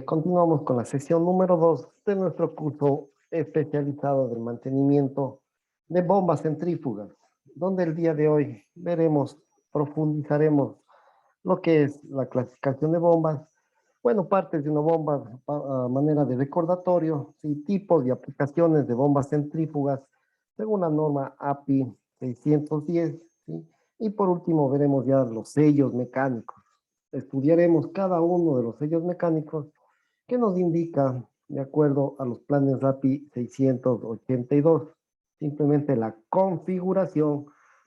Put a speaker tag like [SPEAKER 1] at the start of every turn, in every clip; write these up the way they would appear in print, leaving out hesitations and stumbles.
[SPEAKER 1] Continuamos con la sesión número 2 de nuestro curso especializado del mantenimiento de bombas centrífugas, donde el día de hoy profundizaremos lo que es la clasificación de bombas, bueno, partes de una bomba a manera de recordatorio, sí, tipos y aplicaciones de bombas centrífugas, según la norma API 610, ¿sí? Y por último veremos ya los sellos mecánicos. Estudiaremos cada uno de los sellos mecánicos que nos indica, de acuerdo a los planes RAPI 682, simplemente la configuración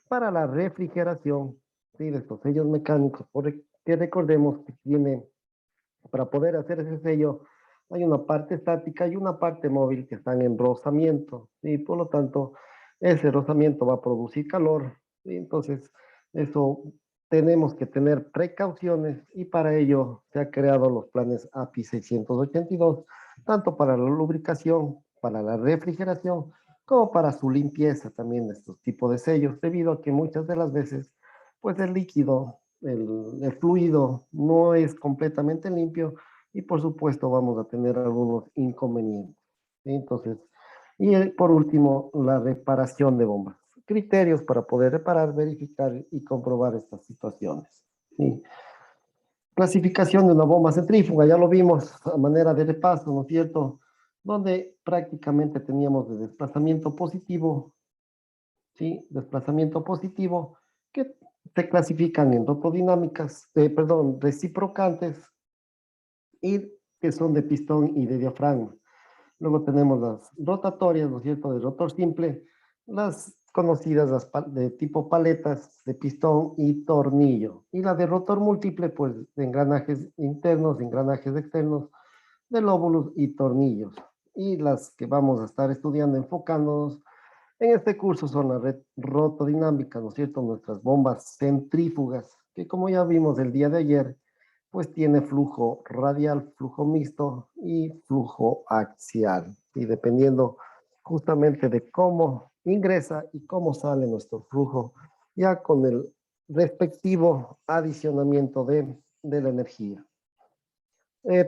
[SPEAKER 1] para la refrigeración, ¿sí? De estos sellos mecánicos, porque recordemos que tiene, para poder hacer ese sello, hay una parte estática y una parte móvil que están en rozamiento, y por lo tanto, ese rozamiento va a producir calor, y entonces eso tenemos que tener precauciones y para ello se han creado los planes API 682, tanto para la lubricación, para la refrigeración, como para su limpieza también de estos tipos de sellos, debido a que muchas de las veces, pues el líquido, el fluido no es completamente limpio y por supuesto vamos a tener algunos inconvenientes. ¿Sí? Entonces, por último, la reparación de bombas. Criterios para poder reparar, verificar y comprobar estas situaciones. ¿Sí? Clasificación de una bomba centrífuga, ya lo vimos a manera de repaso, ¿no es cierto? Donde prácticamente teníamos de desplazamiento positivo, ¿sí? Desplazamiento positivo, que se clasifican en rotodinámicas, reciprocantes y que son de pistón y de diafragma. Luego tenemos las rotatorias, ¿no es cierto?, de rotor simple, las conocidas de tipo paletas de pistón y tornillo. Y la de rotor múltiple, pues de engranajes internos, engranajes externos, de lóbulos y tornillos. Y las que vamos a estar estudiando, enfocándonos en este curso son las rotodinámicas, ¿no es cierto?, nuestras bombas centrífugas, que como ya vimos el día de ayer, pues tiene flujo radial, flujo mixto y flujo axial. Y dependiendo justamente de cómo ingresa y cómo sale nuestro flujo, ya con el respectivo adicionamiento de la energía.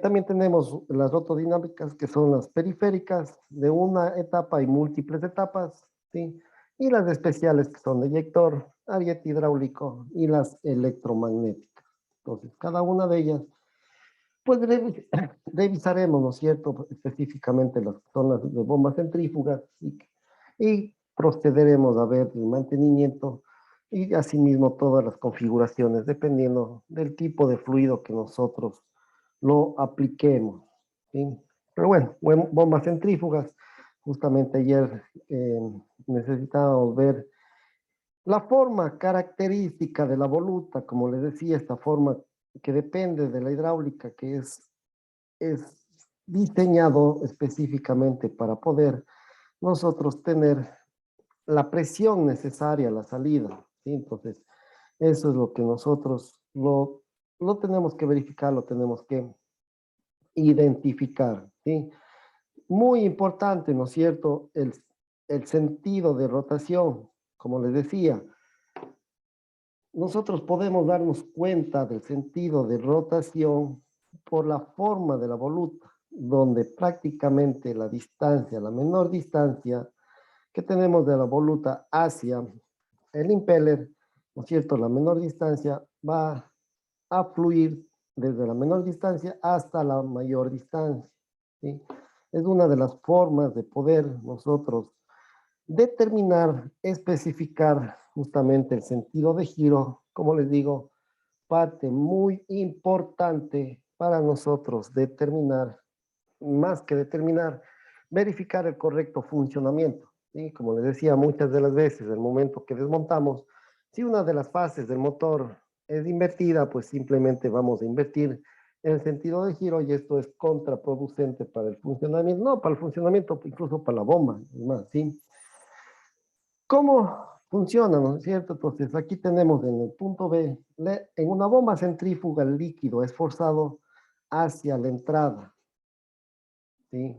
[SPEAKER 1] También tenemos las rotodinámicas, que son las periféricas de una etapa y múltiples etapas, ¿sí? Y las especiales, que son de eyector, ariete hidráulico y las electromagnéticas. Entonces, cada una de ellas, pues revisaremos, ¿no es cierto?, específicamente las que son las de bombas centrífugas y procederemos a ver el mantenimiento y asimismo todas las configuraciones, dependiendo del tipo de fluido que nosotros lo apliquemos, ¿sí? Pero bueno, bombas centrífugas, justamente ayer necesitábamos ver la forma característica de la voluta, como les decía, esta forma que depende de la hidráulica, que es diseñado específicamente para poder nosotros tener la presión necesaria a la salida, ¿sí? Entonces, eso es lo que nosotros lo tenemos que verificar, lo tenemos que identificar, ¿sí? Muy importante, ¿no es cierto?, el sentido de rotación, como les decía. Nosotros podemos darnos cuenta del sentido de rotación por la forma de la voluta, donde prácticamente la distancia, la menor distancia que tenemos de la voluta hacia el impeller, ¿no es cierto?, la menor distancia va a fluir desde la menor distancia hasta la mayor distancia, ¿sí? Es una de las formas de poder nosotros determinar, especificar justamente el sentido de giro, como les digo, parte muy importante para nosotros determinar, más que determinar, verificar el correcto funcionamiento, ¿sí? Como les decía, muchas de las veces, el momento que desmontamos, si una de las fases del motor es invertida, pues simplemente vamos a invertir en el sentido de giro y esto es contraproducente para el funcionamiento, no para el funcionamiento, incluso para la bomba, es más, ¿sí? ¿Cómo funciona, no es cierto? Entonces, aquí tenemos en el punto B, en una bomba centrífuga el líquido es forzado hacia la entrada, ¿sí?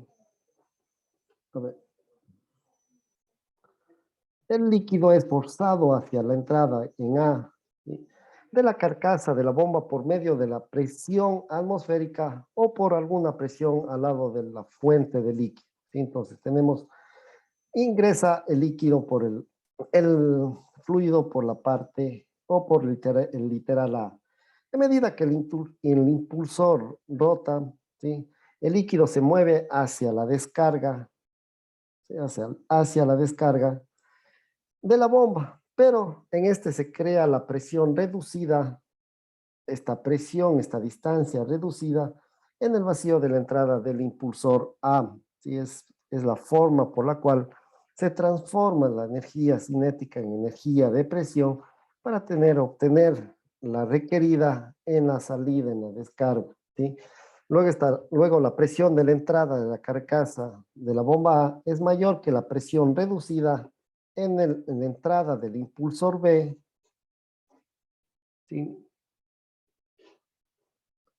[SPEAKER 1] A ver, el líquido es forzado hacia la entrada en A, ¿sí? de la carcasa de la bomba por medio de la presión atmosférica o por alguna presión al lado de la fuente de líquido. ¿Sí? Entonces tenemos, ingresa el líquido por el fluido por la parte o por el literal A. A medida que el impulsor rota, ¿sí? El líquido se mueve hacia la descarga, ¿sí? hacia la descarga de la bomba, pero en este se crea la presión reducida, esta distancia reducida en el vacío de la entrada del impulsor A. ¿Sí? Es la forma por la cual se transforma la energía cinética en energía de presión para obtener la requerida en la salida, en la descarga. ¿Sí? Luego la presión de la entrada de la carcasa de la bomba A es mayor que la presión reducida en la entrada del impulsor B, ¿sí?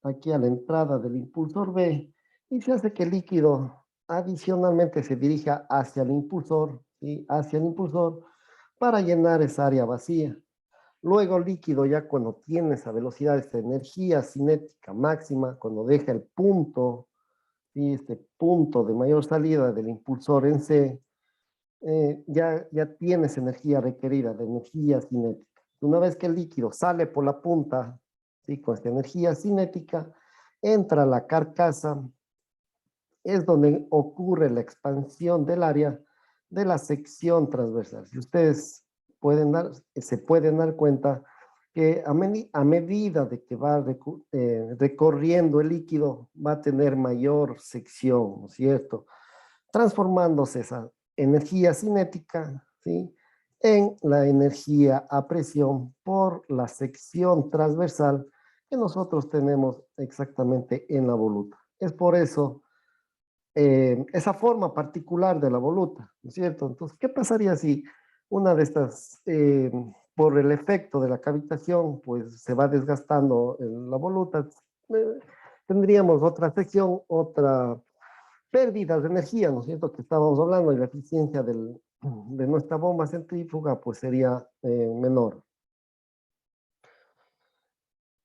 [SPEAKER 1] Aquí a la entrada del impulsor B, y se hace que el líquido adicionalmente se dirija hacia el impulsor, ¿sí? Hacia el impulsor para llenar esa área vacía. Luego el líquido ya cuando tiene esa velocidad, esta energía cinética máxima, cuando deja el punto, ¿sí? Este punto de mayor salida del impulsor en C, ya tienes energía requerida de energía cinética. Una vez que el líquido sale por la punta, ¿sí? Con esta energía cinética, entra a la carcasa, es donde ocurre la expansión del área de la sección transversal. Si ustedes se pueden dar cuenta que a medida de que va recorriendo el líquido, va a tener mayor sección, ¿no es cierto? Transformándose esa energía cinética, ¿sí? En la energía a presión por la sección transversal que nosotros tenemos exactamente en la voluta. Es por eso esa forma particular de la voluta, ¿no es cierto? Entonces, ¿qué pasaría si una de estas, por el efecto de la cavitación, pues se va desgastando la voluta? Eh, Tendríamos otra sección, otra pérdidas de energía, ¿no es cierto? Que estábamos hablando, y la eficiencia de nuestra bomba centrífuga pues sería menor.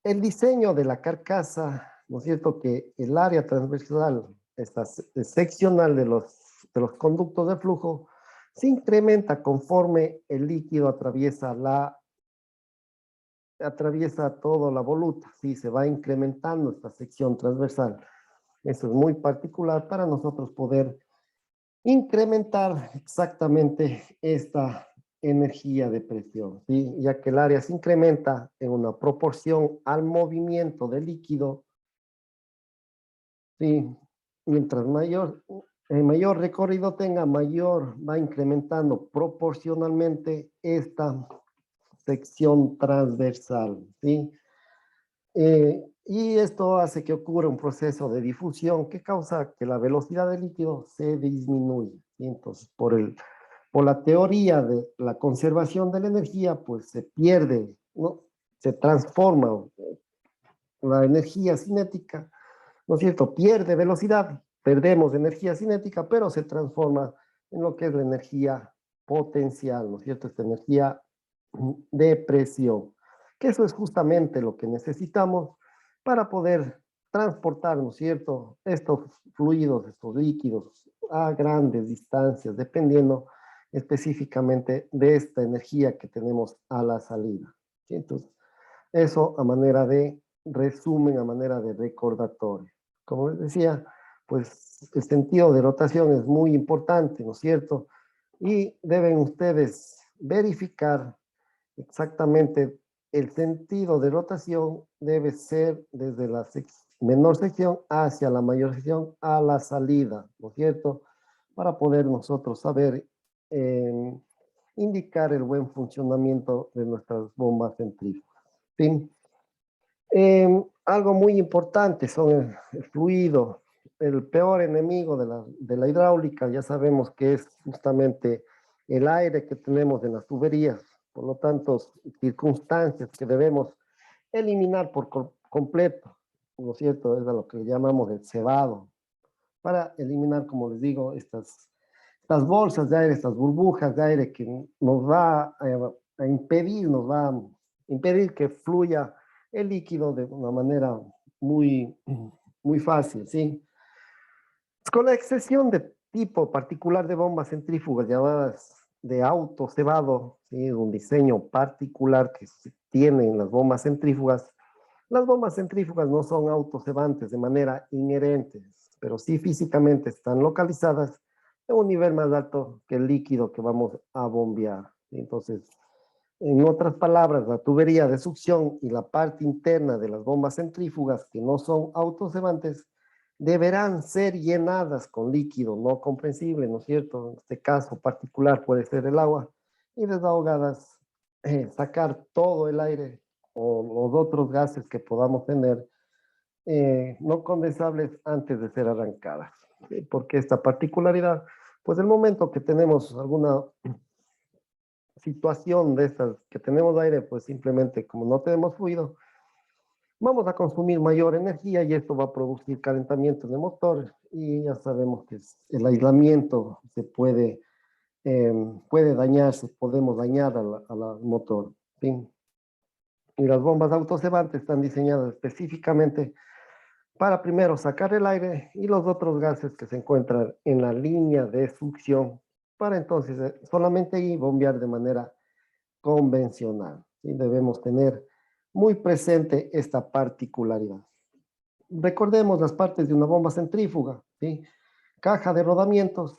[SPEAKER 1] El diseño de la carcasa, ¿no es cierto? Que el área transversal, esta seccional de los conductos de flujo, se incrementa conforme el líquido atraviesa toda la voluta, ¿sí? Se va incrementando esta sección transversal. Eso es muy particular para nosotros poder incrementar exactamente esta energía de presión, ¿sí? Ya que el área se incrementa en una proporción al movimiento del líquido, ¿sí? Mientras mayor recorrido tenga, mayor va incrementando proporcionalmente esta sección transversal, ¿sí? Y esto hace que ocurra un proceso de difusión que causa que la velocidad del líquido se disminuya, ¿sí? Entonces, por la teoría de la conservación de la energía, pues se pierde, ¿no? Se transforma la energía cinética, ¿no es cierto? Pierde velocidad, perdemos energía cinética, pero se transforma en lo que es la energía potencial, ¿no es cierto? Esta energía de presión, que eso es justamente lo que necesitamos para poder transportar, ¿no es cierto?, estos fluidos, estos líquidos a grandes distancias, dependiendo específicamente de esta energía que tenemos a la salida. ¿Sí? Entonces, eso a manera de resumen, a manera de recordatorio. Como les decía, pues el sentido de rotación es muy importante, ¿no es cierto? Y deben ustedes verificar exactamente el sentido de rotación debe ser desde la menor sección hacia la mayor sección a la salida, ¿no es cierto? Para poder nosotros saber eh, indicar el buen funcionamiento de nuestras bombas centrífugas. ¿Sí? Algo muy importante son el fluido, el peor enemigo de la hidráulica, ya sabemos que es justamente el aire que tenemos en las tuberías, por lo tanto, circunstancias que debemos eliminar por completo, ¿no es cierto? Es a lo que le llamamos el cebado, para eliminar, como les digo, estas bolsas de aire, estas burbujas de aire que nos va a impedir, nos va a impedir que fluya el líquido de una manera muy, muy fácil, ¿sí? Con la excepción de tipo particular de bombas centrífugas llamadas de auto cebado, ¿sí? Un diseño particular que se tiene en las bombas centrífugas no son autocebantes de manera inherente, pero sí físicamente están localizadas en un nivel más alto que el líquido que vamos a bombear. Entonces, en otras palabras, la tubería de succión y la parte interna de las bombas centrífugas que no son autocebantes deberán ser llenadas con líquido no comprensible, ¿no es cierto? En este caso particular puede ser el agua, y desahogadas, sacar todo el aire o los otros gases que podamos tener no condensables antes de ser arrancadas. ¿Sí? Porque esta particularidad, pues el momento que tenemos alguna situación de estas, que tenemos aire, pues simplemente como no tenemos fluido, vamos a consumir mayor energía y esto va a producir calentamiento de motor y ya sabemos que el aislamiento se puede dañarse, podemos dañar al motor. ¿Sí? Y las bombas autocebantes están diseñadas específicamente para primero sacar el aire y los otros gases que se encuentran en la línea de succión, para entonces solamente ahí bombear de manera convencional. ¿Sí? Debemos tener muy presente esta particularidad. Recordemos las partes de una bomba centrífuga, ¿sí? Caja de rodamientos,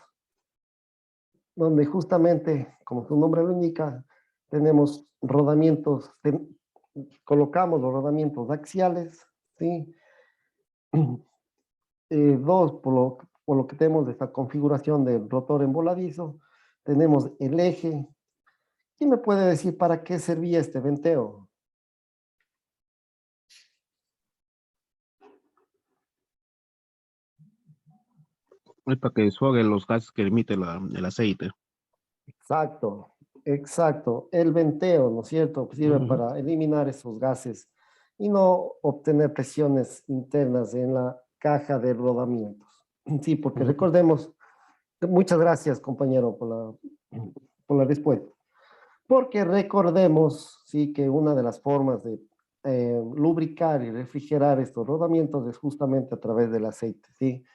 [SPEAKER 1] donde justamente, como su nombre lo indica, tenemos rodamientos, colocamos los rodamientos axiales, ¿sí? Dos, por lo que tenemos de esta configuración del rotor emboladizo, tenemos el eje. ¿Quién me puede decir para qué servía este venteo?
[SPEAKER 2] Es para que desfogue los gases que emite el aceite.
[SPEAKER 1] Exacto, exacto. El venteo, ¿no es cierto? Sirve
[SPEAKER 2] Ujú.
[SPEAKER 1] para eliminar esos gases y no obtener presiones internas en la caja de rodamientos. Sí, porque
[SPEAKER 2] Ujú.
[SPEAKER 1] recordemos, muchas gracias, compañero, por la respuesta. Porque recordemos, sí, que una de las formas de lubricar y refrigerar estos rodamientos es justamente a través del aceite, ¿sí?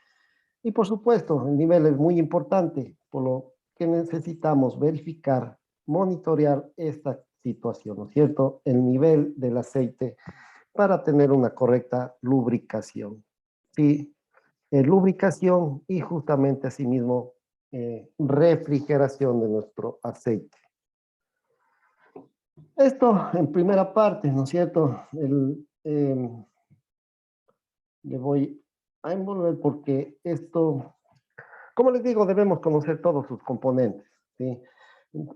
[SPEAKER 1] Y por supuesto, el nivel es muy importante, por lo que necesitamos verificar, monitorear esta situación, ¿no es cierto? El nivel del aceite para tener una correcta lubricación, ¿sí? Lubricación y justamente asimismo refrigeración de nuestro aceite. Esto en primera parte, ¿no es cierto? Le voy a envolver porque esto, como les digo, debemos conocer todos sus componentes, ¿sí?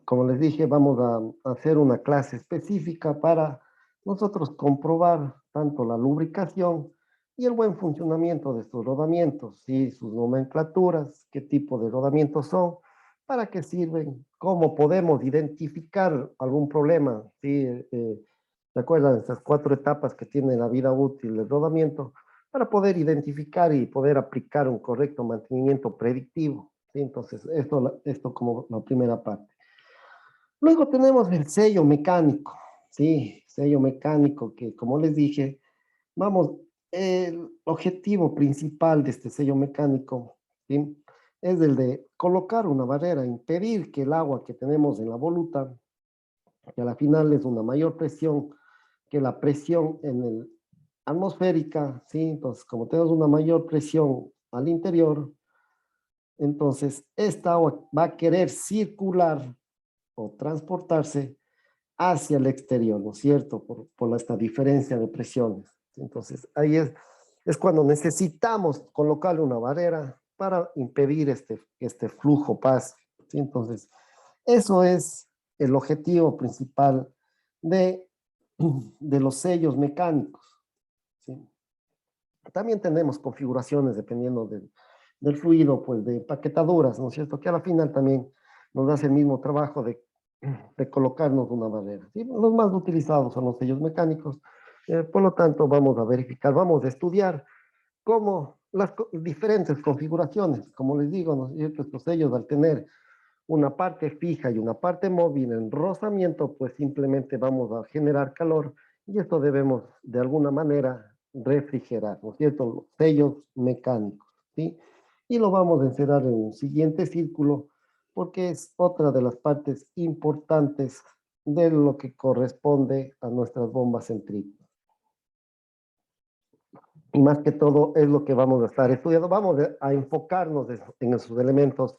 [SPEAKER 1] Como les dije, vamos a hacer una clase específica para nosotros comprobar tanto la lubricación y el buen funcionamiento de estos rodamientos, ¿sí? Sus nomenclaturas, qué tipo de rodamientos son, para qué sirven, cómo podemos identificar algún problema, ¿sí? ¿Se acuerdan de estas 4 etapas que tiene la vida útil del rodamiento? Para poder identificar y poder aplicar un correcto mantenimiento predictivo. ¿Sí? Entonces, esto como la primera parte. Luego tenemos el sello mecánico, ¿sí? Sello mecánico que, como les dije, vamos, el objetivo principal de este sello mecánico, ¿sí? Es el de colocar una barrera, impedir que el agua que tenemos en la voluta, que a la final es una mayor presión que la presión en el atmosférica, ¿sí? Entonces, como tenemos una mayor presión al interior, entonces esta agua va a querer circular o transportarse hacia el exterior, ¿no es cierto? Por esta diferencia de presiones. Entonces, ahí es cuando necesitamos colocarle una barrera para impedir este flujo pase, ¿sí? Entonces, eso es el objetivo principal de, de los sellos mecánicos, ¿sí? También tenemos configuraciones dependiendo del fluido, pues de empaquetaduras, ¿no es cierto? Que a la final también nos hace el mismo trabajo de colocarnos una barrera, ¿sí? Los más utilizados son los sellos mecánicos, por lo tanto vamos a verificar, vamos a estudiar cómo las diferentes configuraciones, como les digo, ¿no es cierto? Estos sellos al tener una parte fija y una parte móvil en rozamiento, pues simplemente vamos a generar calor y esto debemos de alguna manera refrigerar, ¿no es cierto? Los sellos mecánicos, ¿sí? Y lo vamos a encerrar en un siguiente círculo porque es otra de las partes importantes de lo que corresponde a nuestras bombas centrífugas. Y más que todo es lo que vamos a estar estudiando. Vamos a enfocarnos en esos elementos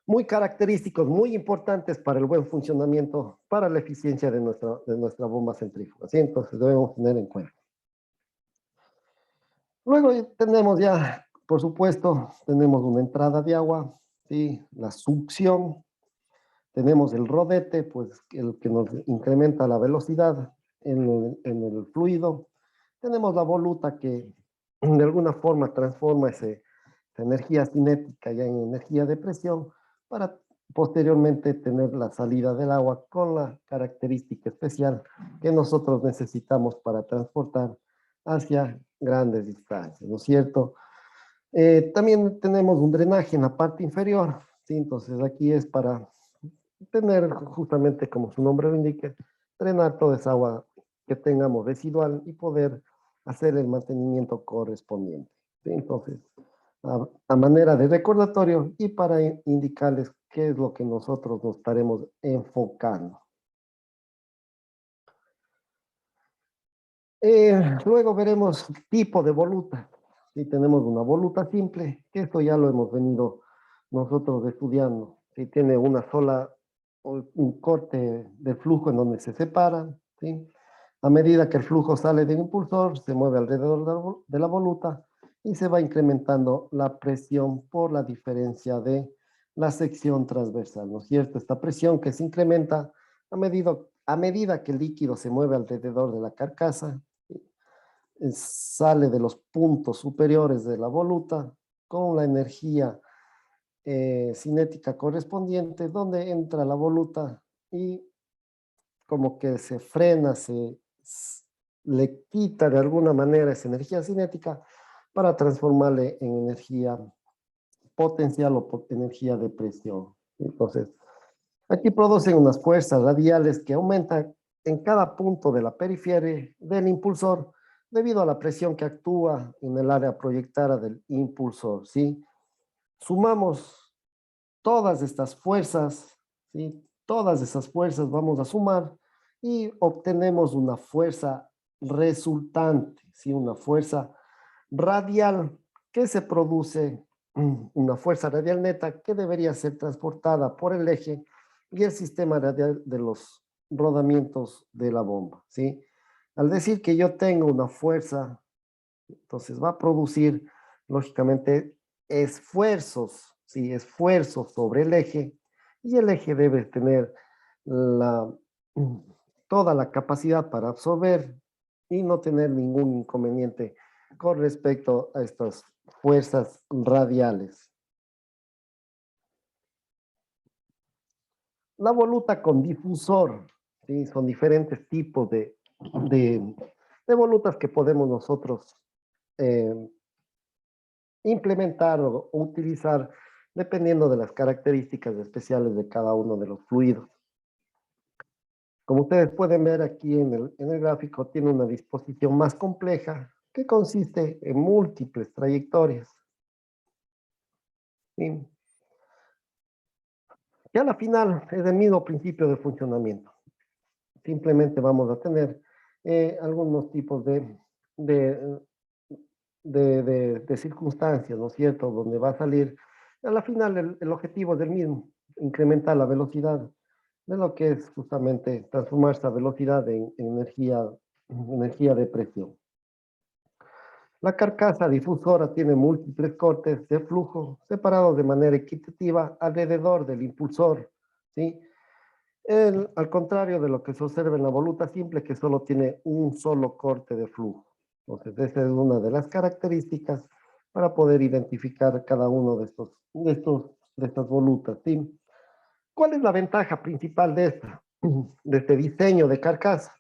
[SPEAKER 1] muy característicos, muy importantes para el buen funcionamiento, para la eficiencia de nuestra bomba centrífuga. ¿Sí? Entonces debemos tener en cuenta. Luego tenemos ya, por supuesto, tenemos una entrada de agua, ¿sí? La succión, tenemos el rodete, pues el que nos incrementa la velocidad en el fluido. Tenemos la voluta que de alguna forma transforma esa energía cinética ya en energía de presión para posteriormente tener la salida del agua con la característica especial que nosotros necesitamos para transportar hacia grandes distancias, ¿no es cierto? También tenemos un drenaje en la parte inferior, ¿sí? Entonces aquí es para tener justamente como su nombre lo indica, drenar toda esa agua que tengamos residual y poder hacer el mantenimiento correspondiente, ¿sí? Entonces, a manera de recordatorio y para indicarles qué es lo que nosotros nos estaremos enfocando. Luego veremos tipo de voluta. Si tenemos una voluta simple, que esto ya lo hemos venido nosotros estudiando. Si tiene una sola, un corte de flujo en donde se separan, ¿sí? A medida que el flujo sale del impulsor, se mueve alrededor de la voluta y se va incrementando la presión por la diferencia de la sección transversal, ¿no es cierto? Esta presión que se incrementa a medida que el líquido se mueve alrededor de la carcasa, sale de los puntos superiores de la voluta con la energía cinética correspondiente, donde entra la voluta y como que se frena, le quita de alguna manera esa energía cinética para transformarle en energía potencial o energía de presión. Entonces, aquí producen unas fuerzas radiales que aumentan en cada punto de la periferia del impulsor debido a la presión que actúa en el área proyectada del impulsor, ¿sí? Sumamos todas estas fuerzas, ¿sí? Todas esas fuerzas vamos a sumar y obtenemos una fuerza resultante, ¿sí? Una fuerza radial que se produce, una fuerza radial neta que debería ser transportada por el eje y el sistema radial de los rodamientos de la bomba, ¿sí? Al decir que yo tengo una fuerza, entonces va a producir, lógicamente, esfuerzos, ¿sí? Esfuerzos sobre el eje, y el eje debe tener la, toda la capacidad para absorber y no tener ningún inconveniente con respecto a estas fuerzas radiales. La voluta con difusor, ¿sí? Son diferentes tipos de volutas que podemos nosotros eh, implementar o utilizar dependiendo de las características especiales de cada uno de los fluidos. Como ustedes pueden ver aquí en el gráfico, tiene una disposición más compleja que consiste en múltiples trayectorias. ¿Sí? Y a la final es el mismo principio de funcionamiento. Simplemente vamos a tener algunos tipos de, de circunstancias, ¿no es cierto?, donde va a salir, a la final el objetivo es el mismo, incrementar la velocidad de lo que es justamente transformar esta velocidad en energía de presión. La carcasa difusora tiene múltiples cortes de flujo separados de manera equitativa alrededor del impulsor, ¿sí? Al contrario de lo que se observa en la voluta simple, que solo tiene un solo corte de flujo. Entonces, esa es una de las características para poder identificar cada uno de estas volutas, ¿sí? ¿Cuál es la ventaja principal de este diseño de carcasa?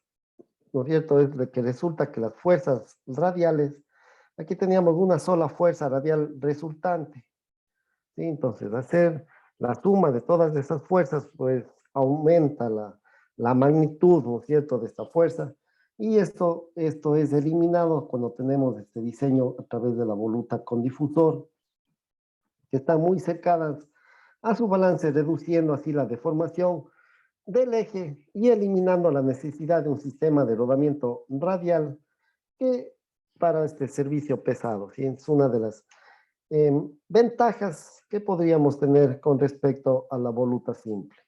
[SPEAKER 1] ¿No es cierto? Es de que resulta que las fuerzas radiales, aquí teníamos una sola fuerza radial resultante, ¿sí? Entonces, hacer La suma de todas esas fuerzas, pues, aumenta la magnitud, ¿no es cierto?, de esta fuerza. Y esto es eliminado cuando tenemos este diseño a través de la voluta con difusor, que están muy cercanas a su balance, reduciendo así la deformación del eje y eliminando la necesidad de un sistema de rodamiento radial que para este servicio pesado. ¿Sí? Es una de las ventajas que podríamos tener con respecto a la voluta simple.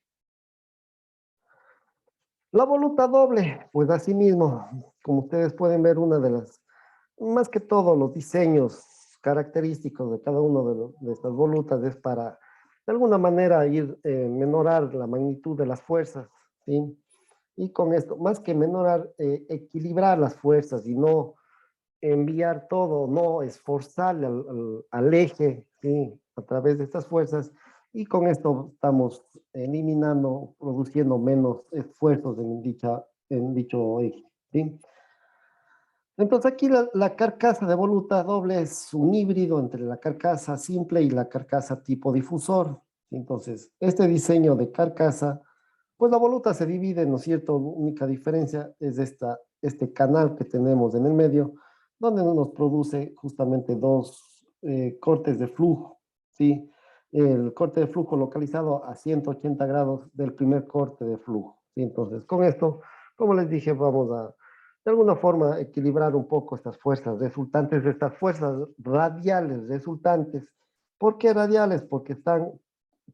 [SPEAKER 1] La voluta doble, pues asimismo, como ustedes pueden ver, una de las, más que todo los diseños característicos de cada uno de estas volutas es para, de alguna manera, ir menorar la magnitud de las fuerzas, ¿sí? Y con esto, más que menorar, equilibrar las fuerzas y no enviar todo, no esforzarle al eje, ¿sí? A través de estas fuerzas, y con esto estamos eliminando, produciendo menos esfuerzos en dicho eje, ¿sí? Entonces aquí la carcasa de voluta doble es un híbrido entre la carcasa simple y la carcasa tipo difusor. Entonces, este diseño de carcasa, pues la voluta se divide, ¿no es cierto? La única diferencia es este canal que tenemos en el medio, donde nos produce justamente dos cortes de flujo, ¿sí? El corte de flujo localizado a 180 grados del primer corte de flujo, ¿sí? Entonces, con esto, como les dije, vamos a de alguna forma equilibrar un poco estas fuerzas resultantes de estas fuerzas radiales resultantes. ¿Por qué radiales? Porque están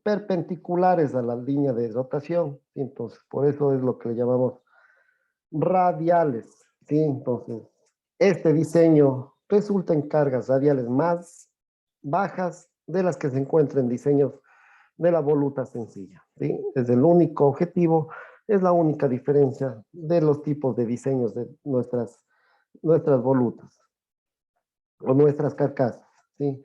[SPEAKER 1] perpendiculares a la línea de rotación. ¿Sí? Entonces, por eso es lo que le llamamos radiales. ¿Sí? Entonces, este diseño resulta en cargas radiales más bajas de las que se encuentran en diseños de la voluta sencilla. ¿Sí? Es el único objetivo, es la única diferencia de los tipos de diseños de nuestras volutas o nuestras carcasas. ¿Sí?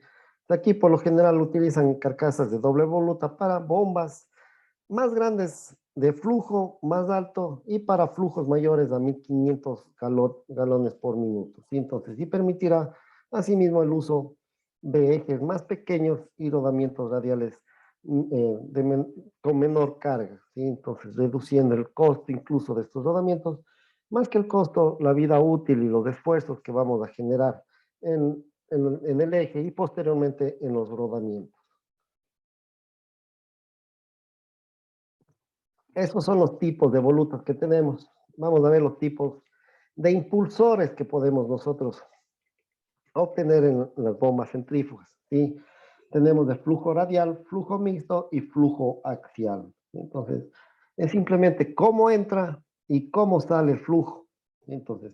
[SPEAKER 1] Aquí por lo general utilizan carcasas de doble voluta para bombas más grandes de flujo más alto y para flujos mayores a 1500 galones por minuto. ¿Sí? Entonces, sí permitirá asimismo el uso de ejes más pequeños y rodamientos radiales con menor carga. ¿Sí? Entonces, reduciendo el costo incluso de estos rodamientos, más que el costo, la vida útil y los esfuerzos que vamos a generar en el eje y posteriormente en los rodamientos. Esos son los tipos de volutas que tenemos. Vamos a ver los tipos de impulsores que podemos nosotros obtener en las bombas centrífugas. ¿Sí? Tenemos de flujo radial, flujo mixto y flujo axial. Entonces, es simplemente cómo entra y cómo sale el flujo. Entonces,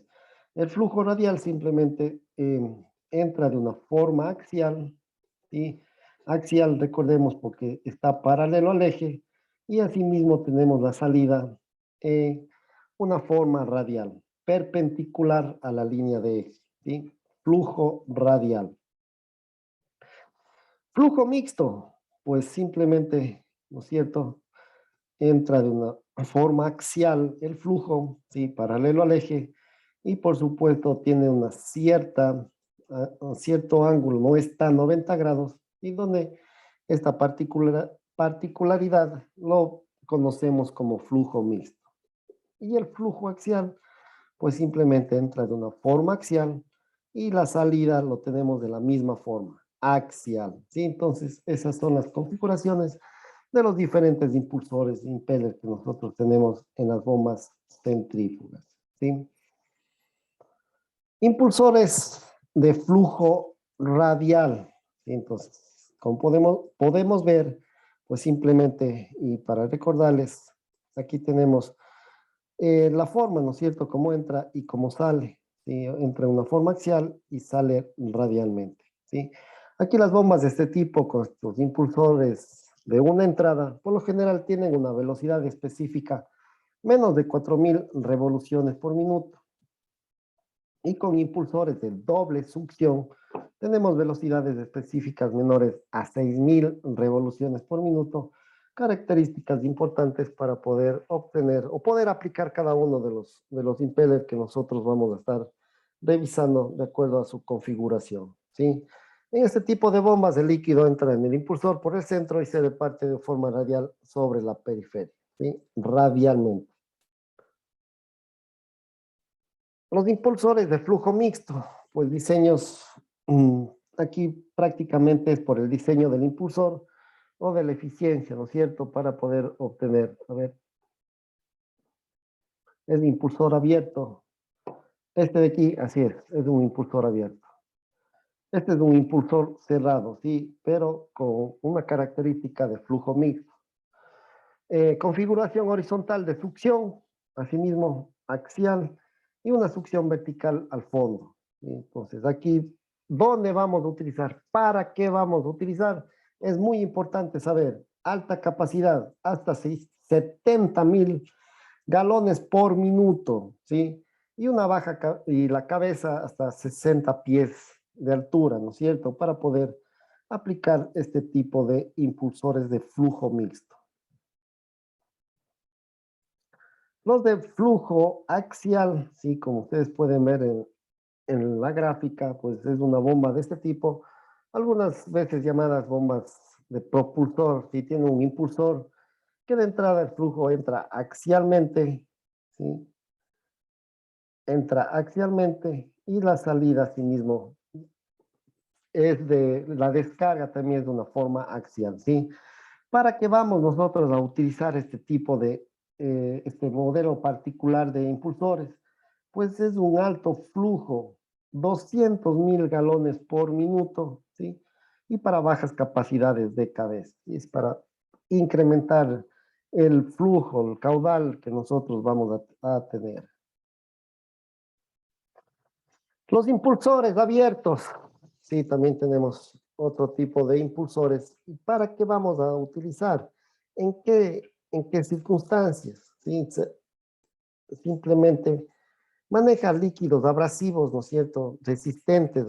[SPEAKER 1] el flujo radial simplemente entra de una forma axial. ¿Sí? Axial, recordemos, porque está paralelo al eje, y asimismo tenemos la salida en una forma radial, perpendicular a la línea de eje. ¿Sí? Flujo radial. Flujo mixto, pues simplemente, ¿no es cierto? Entra de una forma axial el flujo, ¿sí? Paralelo al eje, y por supuesto tiene una un cierto ángulo, no está a 90 grados, y donde esta particularidad lo conocemos como flujo mixto. Y el flujo axial, pues simplemente entra de una forma axial y la salida lo tenemos de la misma forma, axial. ¿Sí? Entonces, esas son las configuraciones de los diferentes impulsores de impeller que nosotros tenemos en las bombas centrífugas. ¿Sí? Impulsores de flujo radial. ¿Sí? Entonces, como podemos ver, pues simplemente, y para recordarles, aquí tenemos la forma, ¿no es cierto?, cómo entra y cómo sale. ¿Sí? Entra en una forma axial y sale radialmente. ¿Sí? Aquí las bombas de este tipo, con estos impulsores de una entrada, por lo general tienen una velocidad específica menos de 4000 revoluciones por minuto. Y con impulsores de doble succión, tenemos velocidades específicas menores a 6000 revoluciones por minuto, características importantes para poder obtener o poder aplicar cada uno de los impellers que nosotros vamos a estar revisando de acuerdo a su configuración. ¿Sí? En este tipo de bombas, el líquido entra en el impulsor por el centro y se reparte de forma radial sobre la periferia, ¿sí? Radialmente. Los impulsores de flujo mixto, pues diseños, aquí prácticamente es por el diseño del impulsor o de la eficiencia, ¿no es cierto?, para poder obtener, a ver, el impulsor abierto. Este de aquí, así es un impulsor abierto. Este es un impulsor cerrado, sí, pero con una característica de flujo mixto. Configuración horizontal de succión, asimismo axial, y una succión vertical al fondo. Entonces, aquí, ¿dónde vamos a utilizar? ¿Para qué vamos a utilizar? Es muy importante saber, alta capacidad, hasta 70.000 galones por minuto, ¿sí? Y una baja, y la cabeza hasta 60 pies de altura, ¿no es cierto? Para poder aplicar este tipo de impulsores de flujo mixto. Los de flujo axial, sí, como ustedes pueden ver en la gráfica, pues es una bomba de este tipo, algunas veces llamadas bombas de propulsor, sí, tiene un impulsor que de entrada el flujo entra axialmente, sí, entra axialmente y la salida asimismo es de, la descarga también es de una forma axial, ¿sí? ¿Para qué vamos nosotros a utilizar este tipo de, este modelo particular de impulsores? Pues es un alto flujo, 200.000 galones por minuto, ¿sí? Y para bajas capacidades de cabeza, ¿sí? Es para incrementar el flujo, el caudal que nosotros vamos a tener. Los impulsores abiertos, sí, también tenemos otro tipo de impulsores. ¿Y para qué vamos a utilizar? ¿En qué circunstancias? ¿Sí? Simplemente maneja líquidos abrasivos, ¿no es cierto? Resistentes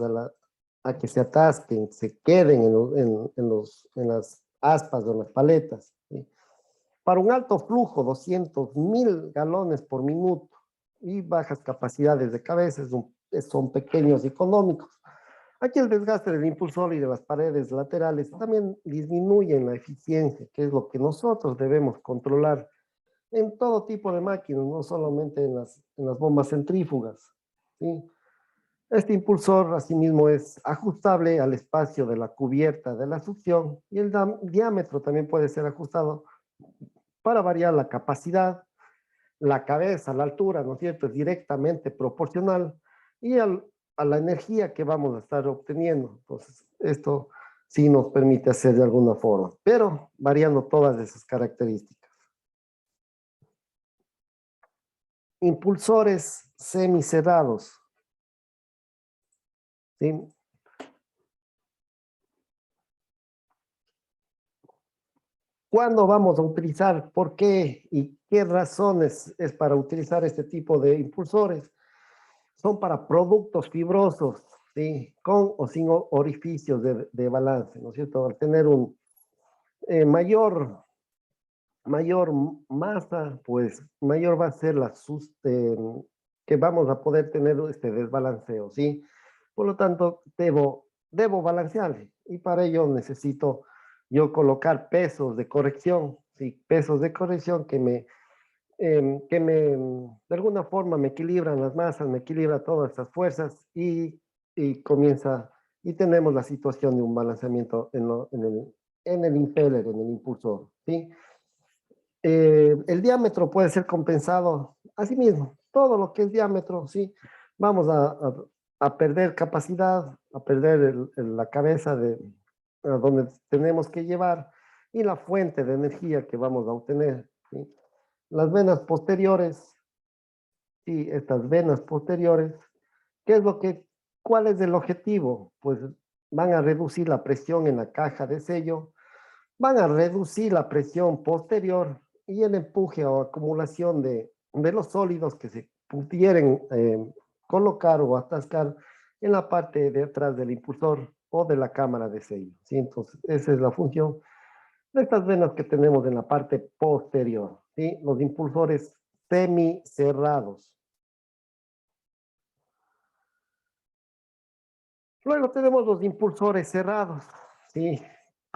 [SPEAKER 1] a que se atasquen, se queden en las aspas o en las paletas, ¿sí? Para un alto flujo, 200.000 galones por minuto y bajas capacidades de cabeza, son pequeños y económicos. Aquí el desgaste del impulsor y de las paredes laterales también disminuyen la eficiencia, que es lo que nosotros debemos controlar en todo tipo de máquinas, no solamente en las bombas centrífugas, ¿sí? Este impulsor, asimismo, es ajustable al espacio de la cubierta de la succión y el diámetro también puede ser ajustado para variar la capacidad, la cabeza, la altura, ¿no es cierto? Es directamente proporcional y a la energía que vamos a estar obteniendo. Entonces, esto sí nos permite hacer de alguna forma, pero variando todas esas características. Impulsores semicerrados, ¿sí? ¿Cuándo vamos a utilizar? ¿Por qué? ¿Y qué razones es para utilizar este tipo de impulsores? Son para productos fibrosos, ¿sí? Con o sin orificios de balance, ¿no es cierto? Al tener un mayor masa, pues mayor va a ser que vamos a poder tener este desbalanceo, ¿sí? Por lo tanto, debo balancear y para ello necesito yo colocar pesos de corrección, ¿sí? Pesos de corrección de alguna forma me equilibran las masas, me equilibra todas estas fuerzas y y tenemos la situación de un balanceamiento en el impeller, en el impulsor, ¿sí? El diámetro puede ser compensado, asimismo, todo lo que es diámetro, ¿sí? Vamos a perder capacidad, a perder la cabeza a donde tenemos que llevar y la fuente de energía que vamos a obtener, ¿sí? Las venas posteriores, sí, estas venas posteriores, ¿qué es cuál es el objetivo? Pues van a reducir la presión en la caja de sello, van a reducir la presión posterior y el empuje o acumulación de los sólidos que se pudieran colocar o atascar en la parte de atrás del impulsor o de la cámara de sello, ¿sí? Entonces, esa es la función de estas venas que tenemos en la parte posterior, ¿sí? Los impulsores semicerrados. Luego tenemos los impulsores cerrados, ¿sí?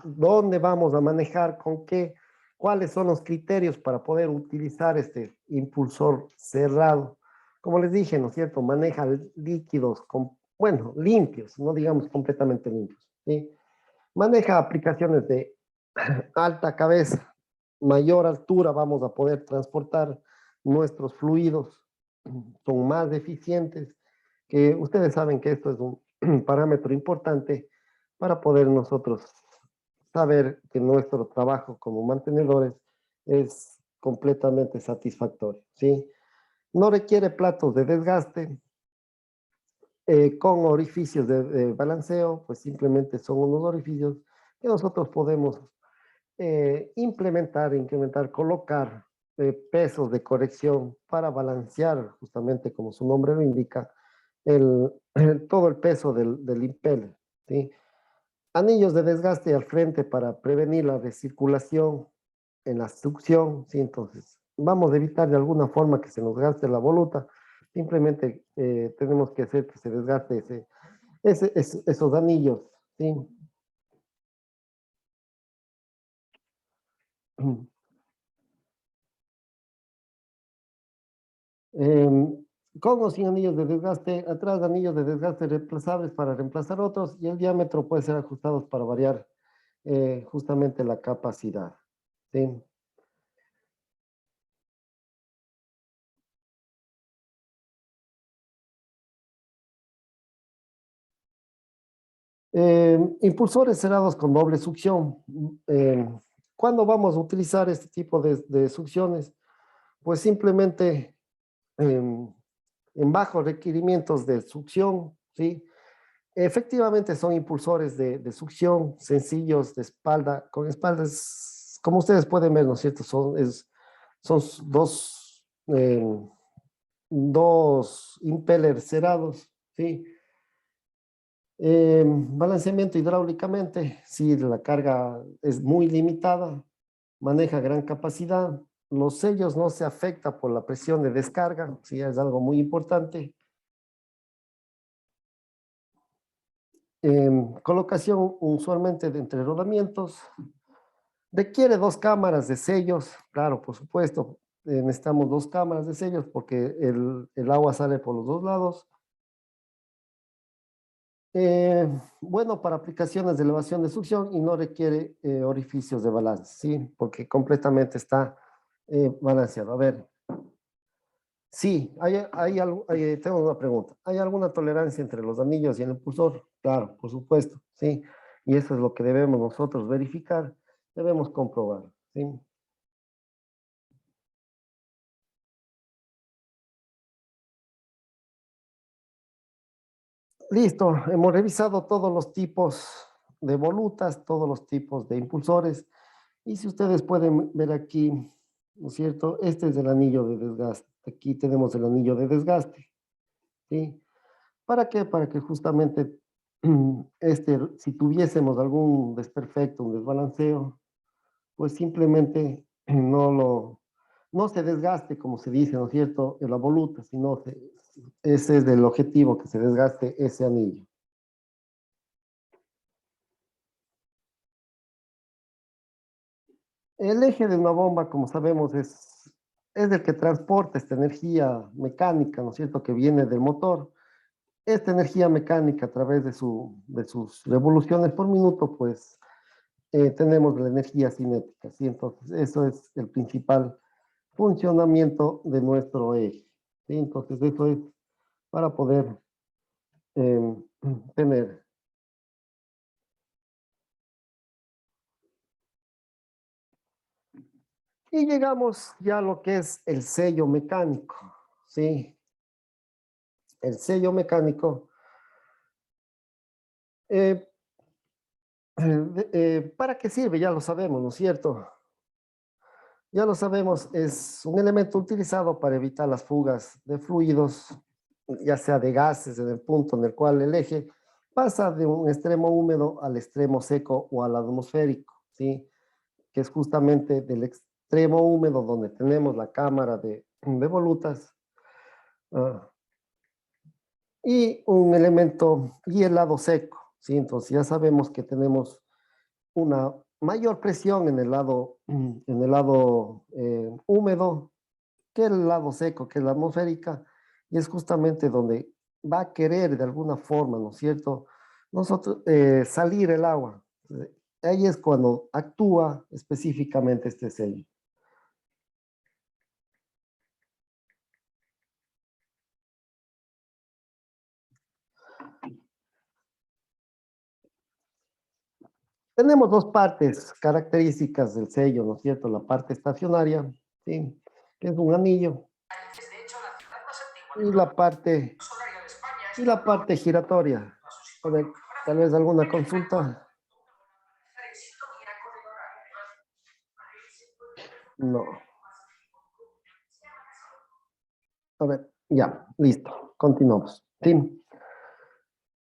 [SPEAKER 1] ¿Dónde vamos a manejar? ¿Con qué? ¿Cuáles son los criterios para poder utilizar este impulsor cerrado? Como les dije, ¿no es cierto? Maneja líquidos, bueno, limpios, no digamos completamente limpios, ¿sí? Maneja aplicaciones de alta cabeza, mayor altura, vamos a poder transportar nuestros fluidos, son más eficientes, que ustedes saben que esto es un parámetro importante para poder nosotros saber que nuestro trabajo como mantenedores es completamente satisfactorio, ¿sí? No requiere platos de desgaste, con orificios de balanceo, pues simplemente son unos orificios que nosotros podemos implementar, incrementar, colocar pesos de corrección para balancear, justamente como su nombre lo indica, todo el peso del impeller, ¿sí? Anillos de desgaste al frente para prevenir la recirculación en la succión, ¿sí? Entonces, vamos a evitar de alguna forma que se nos gaste la voluta, simplemente tenemos que hacer que se desgaste esos anillos, ¿sí? Con o sin anillos de desgaste, atrás anillos de desgaste reemplazables para reemplazar otros y el diámetro puede ser ajustados para variar justamente la capacidad, ¿sí? Impulsores cerrados con doble succión. ¿Cuándo vamos a utilizar este tipo de succiones? Pues simplemente en bajos requerimientos de succión, ¿sí? Efectivamente son impulsores de succión sencillos de espalda, con espaldas, como ustedes pueden ver, ¿no es cierto? Son dos impellers cerrados, ¿sí? Balanceamiento hidráulicamente, si la carga es muy limitada, maneja gran capacidad. Los sellos no se afecta por la presión de descarga, sí, es algo muy importante. Colocación usualmente de entre rodamientos. Requiere dos cámaras de sellos, claro, por supuesto. Necesitamos dos cámaras de sellos porque el agua sale por los dos lados. Bueno, para aplicaciones de elevación de succión y no requiere orificios de balance, ¿sí? Porque completamente está balanceado. A ver, sí, tengo una pregunta. ¿Hay alguna tolerancia entre los anillos y el impulsor? Claro, por supuesto, sí. Y eso es lo que debemos nosotros verificar, debemos comprobar, ¿sí? Listo, hemos revisado todos los tipos de volutas, todos los tipos de impulsores. Y si ustedes pueden ver aquí, ¿no es cierto? Este es el anillo de desgaste. Aquí tenemos el anillo de desgaste, ¿sí? ¿Para qué? Para que justamente si tuviésemos algún desperfecto, un desbalanceo, pues simplemente no se desgaste, como se dice, ¿no es cierto?, en la voluta, sino ese es el objetivo, que se desgaste ese anillo. El eje de una bomba, como sabemos, es el que transporta esta energía mecánica, ¿no es cierto?, que viene del motor. Esta energía mecánica a través de sus revoluciones por minuto, pues tenemos la energía cinética, ¿sí? Entonces, eso es el principal funcionamiento de nuestro eje, ¿sí? Entonces, eso es para poder eh, tener. Y llegamos ya a lo que es el sello mecánico, ¿sí? El sello mecánico. eh, ¿Para qué sirve? Ya lo sabemos, ¿no es cierto? Ya lo sabemos, es un elemento utilizado para evitar las fugas de fluidos, ya sea de gases, en el punto en el cual el eje pasa de un extremo húmedo al extremo seco o al atmosférico, ¿sí? Que es justamente del extremo húmedo donde tenemos la cámara de volutas, ah, y un elemento, y el lado seco, ¿sí? Entonces ya sabemos que tenemos una mayor presión en el lado húmedo que el lado seco, que es la atmosférica, y es justamente donde va a querer de alguna forma, ¿no es cierto? Nosotros, salir el agua. Ahí es cuando actúa específicamente este sello. Tenemos dos partes características del sello, ¿no es cierto? La parte estacionaria, ¿sí? Que es un anillo, y la parte giratoria. A ver, tal vez alguna consulta. No. A ver, ya, listo. Continuamos. Sí.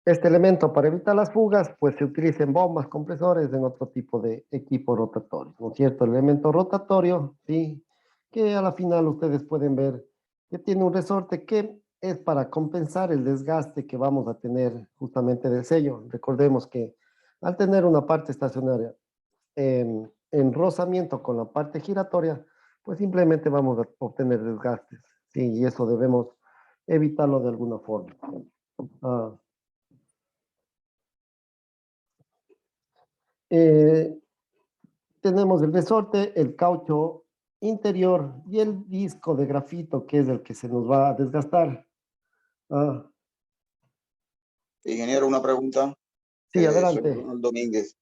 [SPEAKER 1] Este elemento para evitar las fugas, pues se utiliza en bombas, compresores, en otro tipo de equipo rotatorio, ¿no es cierto? El elemento rotatorio, sí, que a la final ustedes pueden ver que tiene un resorte que es para compensar el desgaste que vamos a tener justamente del sello. Recordemos que al tener una parte estacionaria en rozamiento con la parte giratoria, pues simplemente vamos a obtener desgastes, sí, y eso debemos evitarlo de alguna forma. Ah, eh, tenemos el resorte, el caucho interior y el disco de grafito, que es el que se nos va a desgastar. Ah,
[SPEAKER 3] Ingeniero, una pregunta.
[SPEAKER 1] sí,
[SPEAKER 3] Soy
[SPEAKER 1] adelante.
[SPEAKER 3] Ronald Domínguez.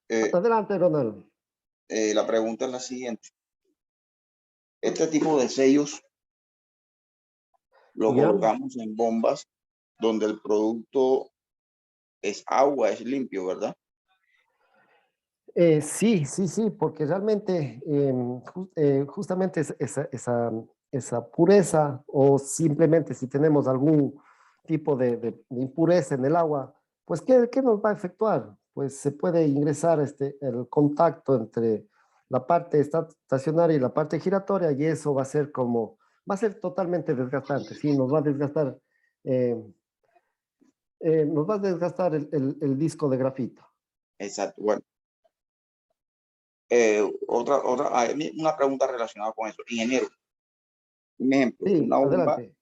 [SPEAKER 3] Eh,
[SPEAKER 1] Adelante, Ronald.
[SPEAKER 3] la pregunta es la siguiente. Este tipo de sellos lo
[SPEAKER 1] ¿Ya?
[SPEAKER 3] colocamos en bombas donde el producto es agua, es limpio, ¿verdad?
[SPEAKER 1] Sí, sí, sí, porque realmente justamente esa pureza o simplemente si tenemos algún tipo de impureza en el agua, pues ¿qué nos va a efectuar? Pues se puede ingresar el contacto entre la parte estacionaria y la parte giratoria y eso va a ser totalmente desgastante, sí, eh, nos va a desgastar el disco de grafito.
[SPEAKER 3] Exacto. Bueno, una pregunta relacionada con eso. Ingeniero, un ejemplo,
[SPEAKER 1] Sí, adelante.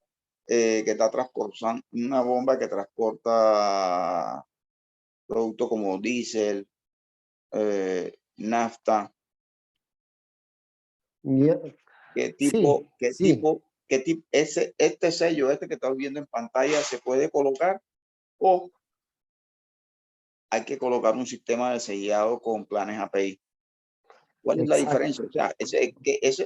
[SPEAKER 3] que está transportando, una bomba que transporta productos como diésel, nafta.
[SPEAKER 1] Ya, sí, sí.
[SPEAKER 3] Este sello, este que estás viendo en pantalla, se puede colocar o hay que colocar un sistema de sellado con planes API? ¿Cuál es la
[SPEAKER 1] Exacto.
[SPEAKER 3] diferencia? O sea,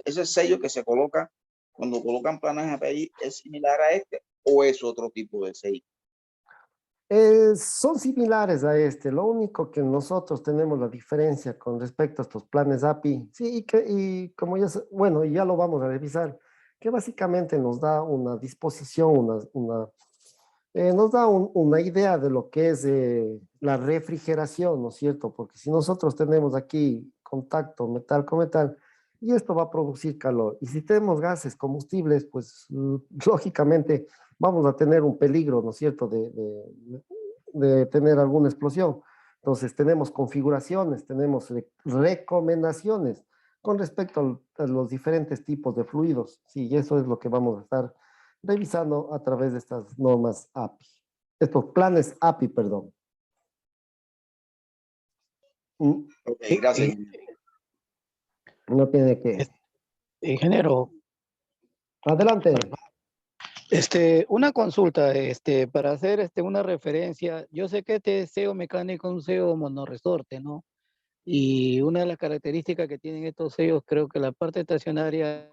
[SPEAKER 3] ese sello que se coloca cuando colocan planes API, ¿es similar a este o es otro tipo de sello?
[SPEAKER 1] Son similares a este, lo único que nosotros tenemos la diferencia con respecto a estos planes API, sí, y como bueno, y ya lo vamos a revisar, que básicamente nos da una disposición, nos da una idea de lo que es la refrigeración, ¿no es cierto? Porque si nosotros tenemos aquí contacto metal con metal, y esto va a producir calor, y si tenemos gases, combustibles, pues lógicamente vamos a tener un peligro, ¿no es cierto?, de tener alguna explosión. Entonces tenemos configuraciones, tenemos recomendaciones con respecto a los diferentes tipos de fluidos. Sí, y eso es lo que vamos a estar revisando a través de estas normas API. Estos planes API, perdón.
[SPEAKER 3] Ok,
[SPEAKER 4] Eh,
[SPEAKER 3] gracias,
[SPEAKER 4] eh,
[SPEAKER 3] ingeniero.
[SPEAKER 1] No tiene que.
[SPEAKER 4] es- Ingeniero,
[SPEAKER 1] Adelante.
[SPEAKER 4] una consulta, para hacer una referencia, yo sé que este SEO mecánico es un SEO monorresorte, ¿no? Y una de las características que tienen estos sellos, creo que la parte estacionaria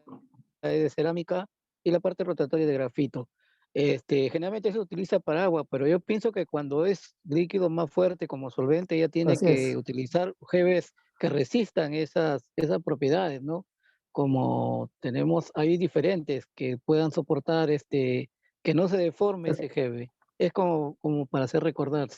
[SPEAKER 4] es de cerámica y la parte rotatoria de grafito. Generalmente se utiliza para agua, pero yo pienso que cuando es líquido más fuerte como solvente, ya tiene
[SPEAKER 1] Así
[SPEAKER 4] que
[SPEAKER 1] es.
[SPEAKER 4] utilizar UGVs que resistan esas propiedades, ¿no? Como tenemos ahí diferentes que puedan soportar que no se deforme ese GB. Es como para hacer recordar.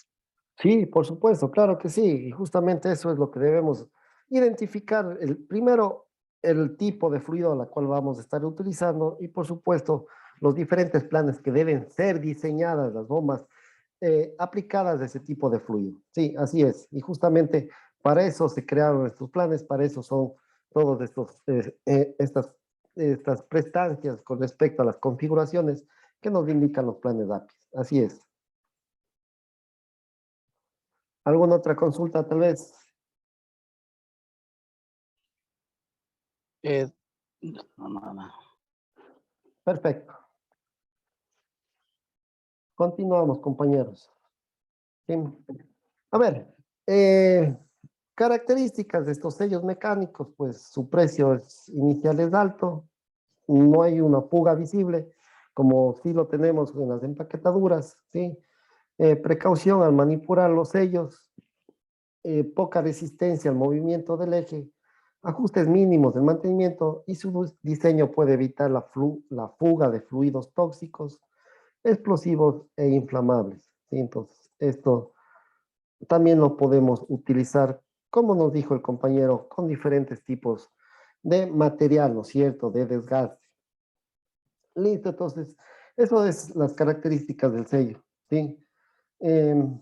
[SPEAKER 1] Sí, por supuesto, claro que sí. Y justamente eso es lo que debemos identificar. Primero, el tipo de fluido a la cual vamos a estar utilizando y, por supuesto, los diferentes planes que deben ser diseñadas las bombas aplicadas a ese tipo de fluido. Sí, así es. Y justamente para eso se crearon estos planes, para eso son todos estas prestancias con respecto a las configuraciones que nos indican los planes API. Así es. ¿Alguna otra consulta tal vez?
[SPEAKER 4] Eh, no.
[SPEAKER 1] Perfecto. Continuamos, compañeros. Sí. A ver, características de estos sellos mecánicos, pues su precio inicial es alto, no hay una fuga visible, como sí lo tenemos en las empaquetaduras, ¿sí? Precaución al manipular los sellos, poca resistencia al movimiento del eje, ajustes mínimos del mantenimiento y su diseño puede evitar la fuga de fluidos tóxicos, explosivos e inflamables, ¿sí? Entonces, esto también lo podemos utilizar, como nos dijo el compañero, con diferentes tipos de material, ¿no es cierto?, de desgaste. Listo, entonces, eso es las características del sello, ¿sí? Em,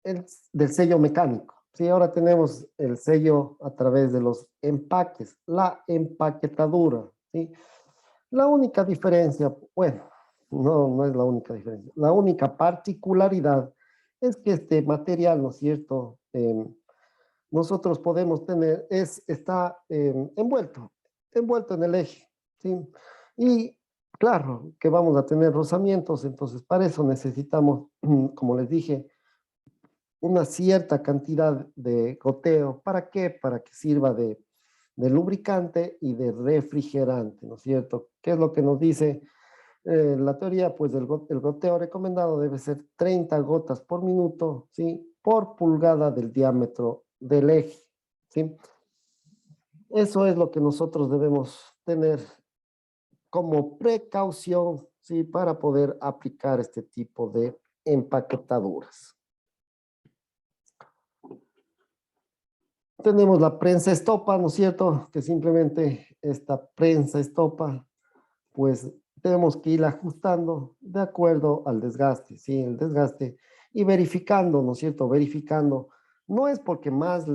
[SPEAKER 1] del sello mecánico, ¿sí? Ahora tenemos el sello a través de los empaques, la empaquetadura, ¿sí? La única diferencia, bueno, no es la única diferencia, la única particularidad es que este material, ¿no es cierto?, nosotros podemos tener, está envuelto en el eje, ¿sí? Y claro que vamos a tener rozamientos, entonces para eso necesitamos, como les dije, una cierta cantidad de goteo. ¿Para qué? Para que sirva de lubricante y de refrigerante, ¿no es cierto? ¿Qué es lo que nos dice la teoría? Pues el goteo recomendado debe ser 30 gotas por minuto, ¿sí? Por pulgada del diámetro del eje, ¿sí? Eso es lo que nosotros debemos tener como precaución, ¿sí? Para poder aplicar este tipo de empaquetaduras. Tenemos la prensa estopa, ¿no es cierto? Que simplemente esta prensa estopa, pues tenemos que ir ajustando de acuerdo al desgaste, ¿sí? El desgaste y verificando, ¿no es cierto? Verificando. No es porque más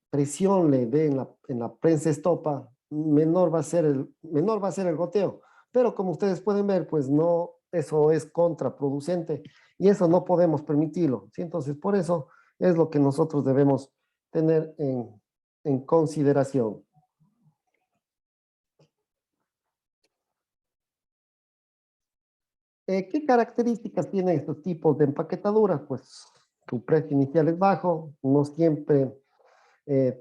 [SPEAKER 1] presión le dé en la prensa estopa, menor va a ser el goteo. Pero como ustedes pueden ver, pues no, eso es contraproducente y eso no podemos permitirlo, ¿sí? Entonces, por eso es lo que nosotros debemos tener en consideración. ¿Qué características tienen estos tipos de empaquetaduras? Pues su precio inicial es bajo, no siempre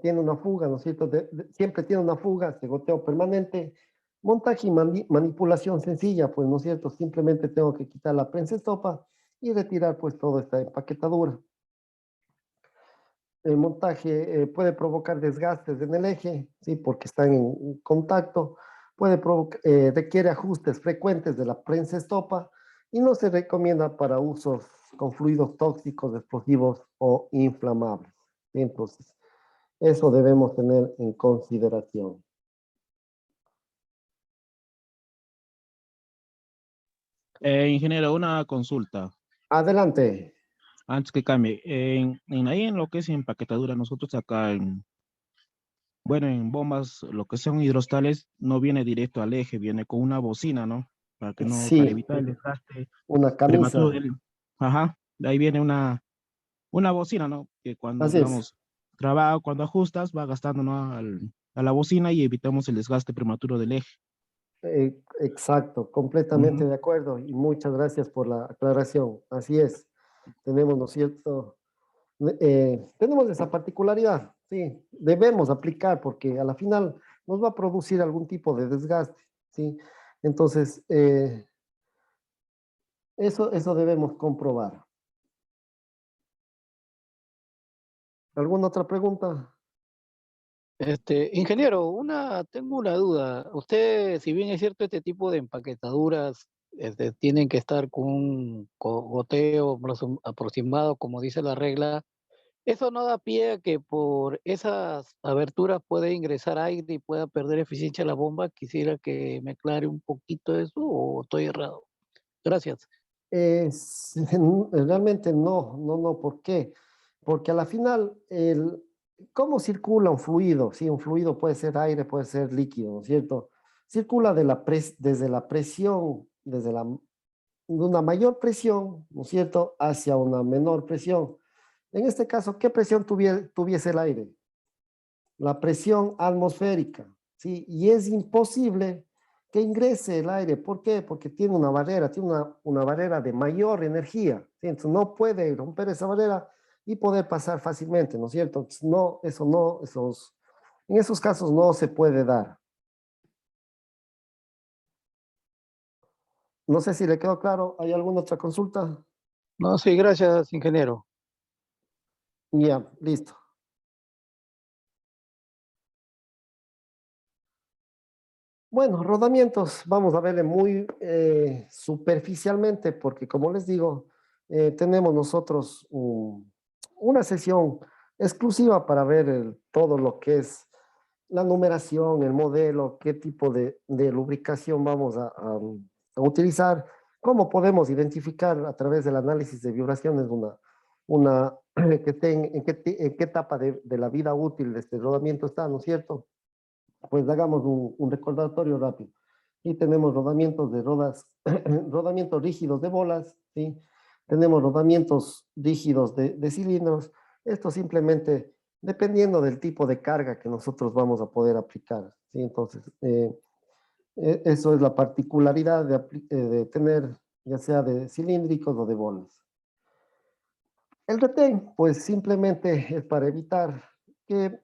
[SPEAKER 1] tiene una fuga, ¿no es cierto? Siempre tiene una fuga, de goteo permanente, montaje y manipulación sencilla, pues, ¿no es cierto? Simplemente tengo que quitar la prensa estopa y retirar, pues, toda esta empaquetadura. El montaje puede provocar desgastes en el eje, ¿sí? Porque están en contacto, requiere ajustes frecuentes de la prensa estopa y no se recomienda para usos con fluidos tóxicos, explosivos o inflamables, ¿sí? Entonces, eso debemos tener en consideración.
[SPEAKER 2] Ingeniero, una consulta.
[SPEAKER 1] Adelante.
[SPEAKER 2] Antes que cambie, ahí en lo que es empaquetadura, nosotros acá bueno, en bombas, lo que son hidrostales, no viene directo al eje, viene con una bocina, ¿no? Para
[SPEAKER 1] Sí,
[SPEAKER 2] evitar el desgaste
[SPEAKER 1] una
[SPEAKER 2] prematuro
[SPEAKER 1] camisa.
[SPEAKER 2] ajá, de ahí viene una bocina, ¿no? Que cuando,
[SPEAKER 1] Así es.
[SPEAKER 2] digamos, cuando ajustas, va gastando, ¿no? A la bocina y evitamos el desgaste prematuro del eje.
[SPEAKER 1] Exacto, completamente
[SPEAKER 2] Ujú.
[SPEAKER 1] de acuerdo y muchas gracias por la aclaración. Así es, tenemos, ¿no es cierto? Tenemos esa particularidad, sí, debemos aplicar porque a la final nos va a producir algún tipo de desgaste, ¿sí? Entonces, eso debemos comprobar. ¿Alguna otra pregunta?
[SPEAKER 4] Ingeniero, tengo una duda. Usted, si bien es cierto, este tipo de empaquetaduras tienen que estar con un goteo aproximado, como dice la regla, Eso no da pie a que por esas aberturas pueda ingresar aire y pueda perder eficiencia la bomba. Quisiera que me aclare un poquito eso o estoy errado. Gracias.
[SPEAKER 1] Realmente no, ¿por qué? Porque a la final, ¿cómo circula un fluido? Sí, un fluido puede ser aire, puede ser líquido, ¿no es cierto? Circula desde la presión, de una mayor presión, ¿no es cierto?, hacia una menor presión. En este caso, ¿qué presión tuviese el aire? La presión atmosférica, ¿sí? Y es imposible que ingrese el aire. ¿Por qué? Porque tiene una barrera de mayor energía, ¿sí? Entonces no puede romper esa barrera y poder pasar fácilmente, ¿no es cierto? Entonces, en esos casos no se puede dar. No sé si le quedó claro. ¿Hay alguna otra consulta?
[SPEAKER 4] No, sí, gracias, ingeniero.
[SPEAKER 1] Ya, listo. Bueno, rodamientos, vamos a verle muy superficialmente, porque como les digo, tenemos nosotros una sesión exclusiva para ver todo lo que es la numeración, el modelo, qué tipo de lubricación vamos a utilizar, cómo podemos identificar a través del análisis de vibraciones en qué etapa de la vida útil de este rodamiento está, ¿no es cierto? Pues hagamos un recordatorio rápido. Y tenemos rodamientos de rodas, rodamientos rígidos de bolas, ¿sí? Tenemos rodamientos rígidos de cilindros. Esto simplemente dependiendo del tipo de carga que nosotros vamos a poder aplicar, ¿sí? Entonces, eso es la particularidad de tener, ya sea de cilíndricos o de bolas. El retén, pues simplemente es para evitar que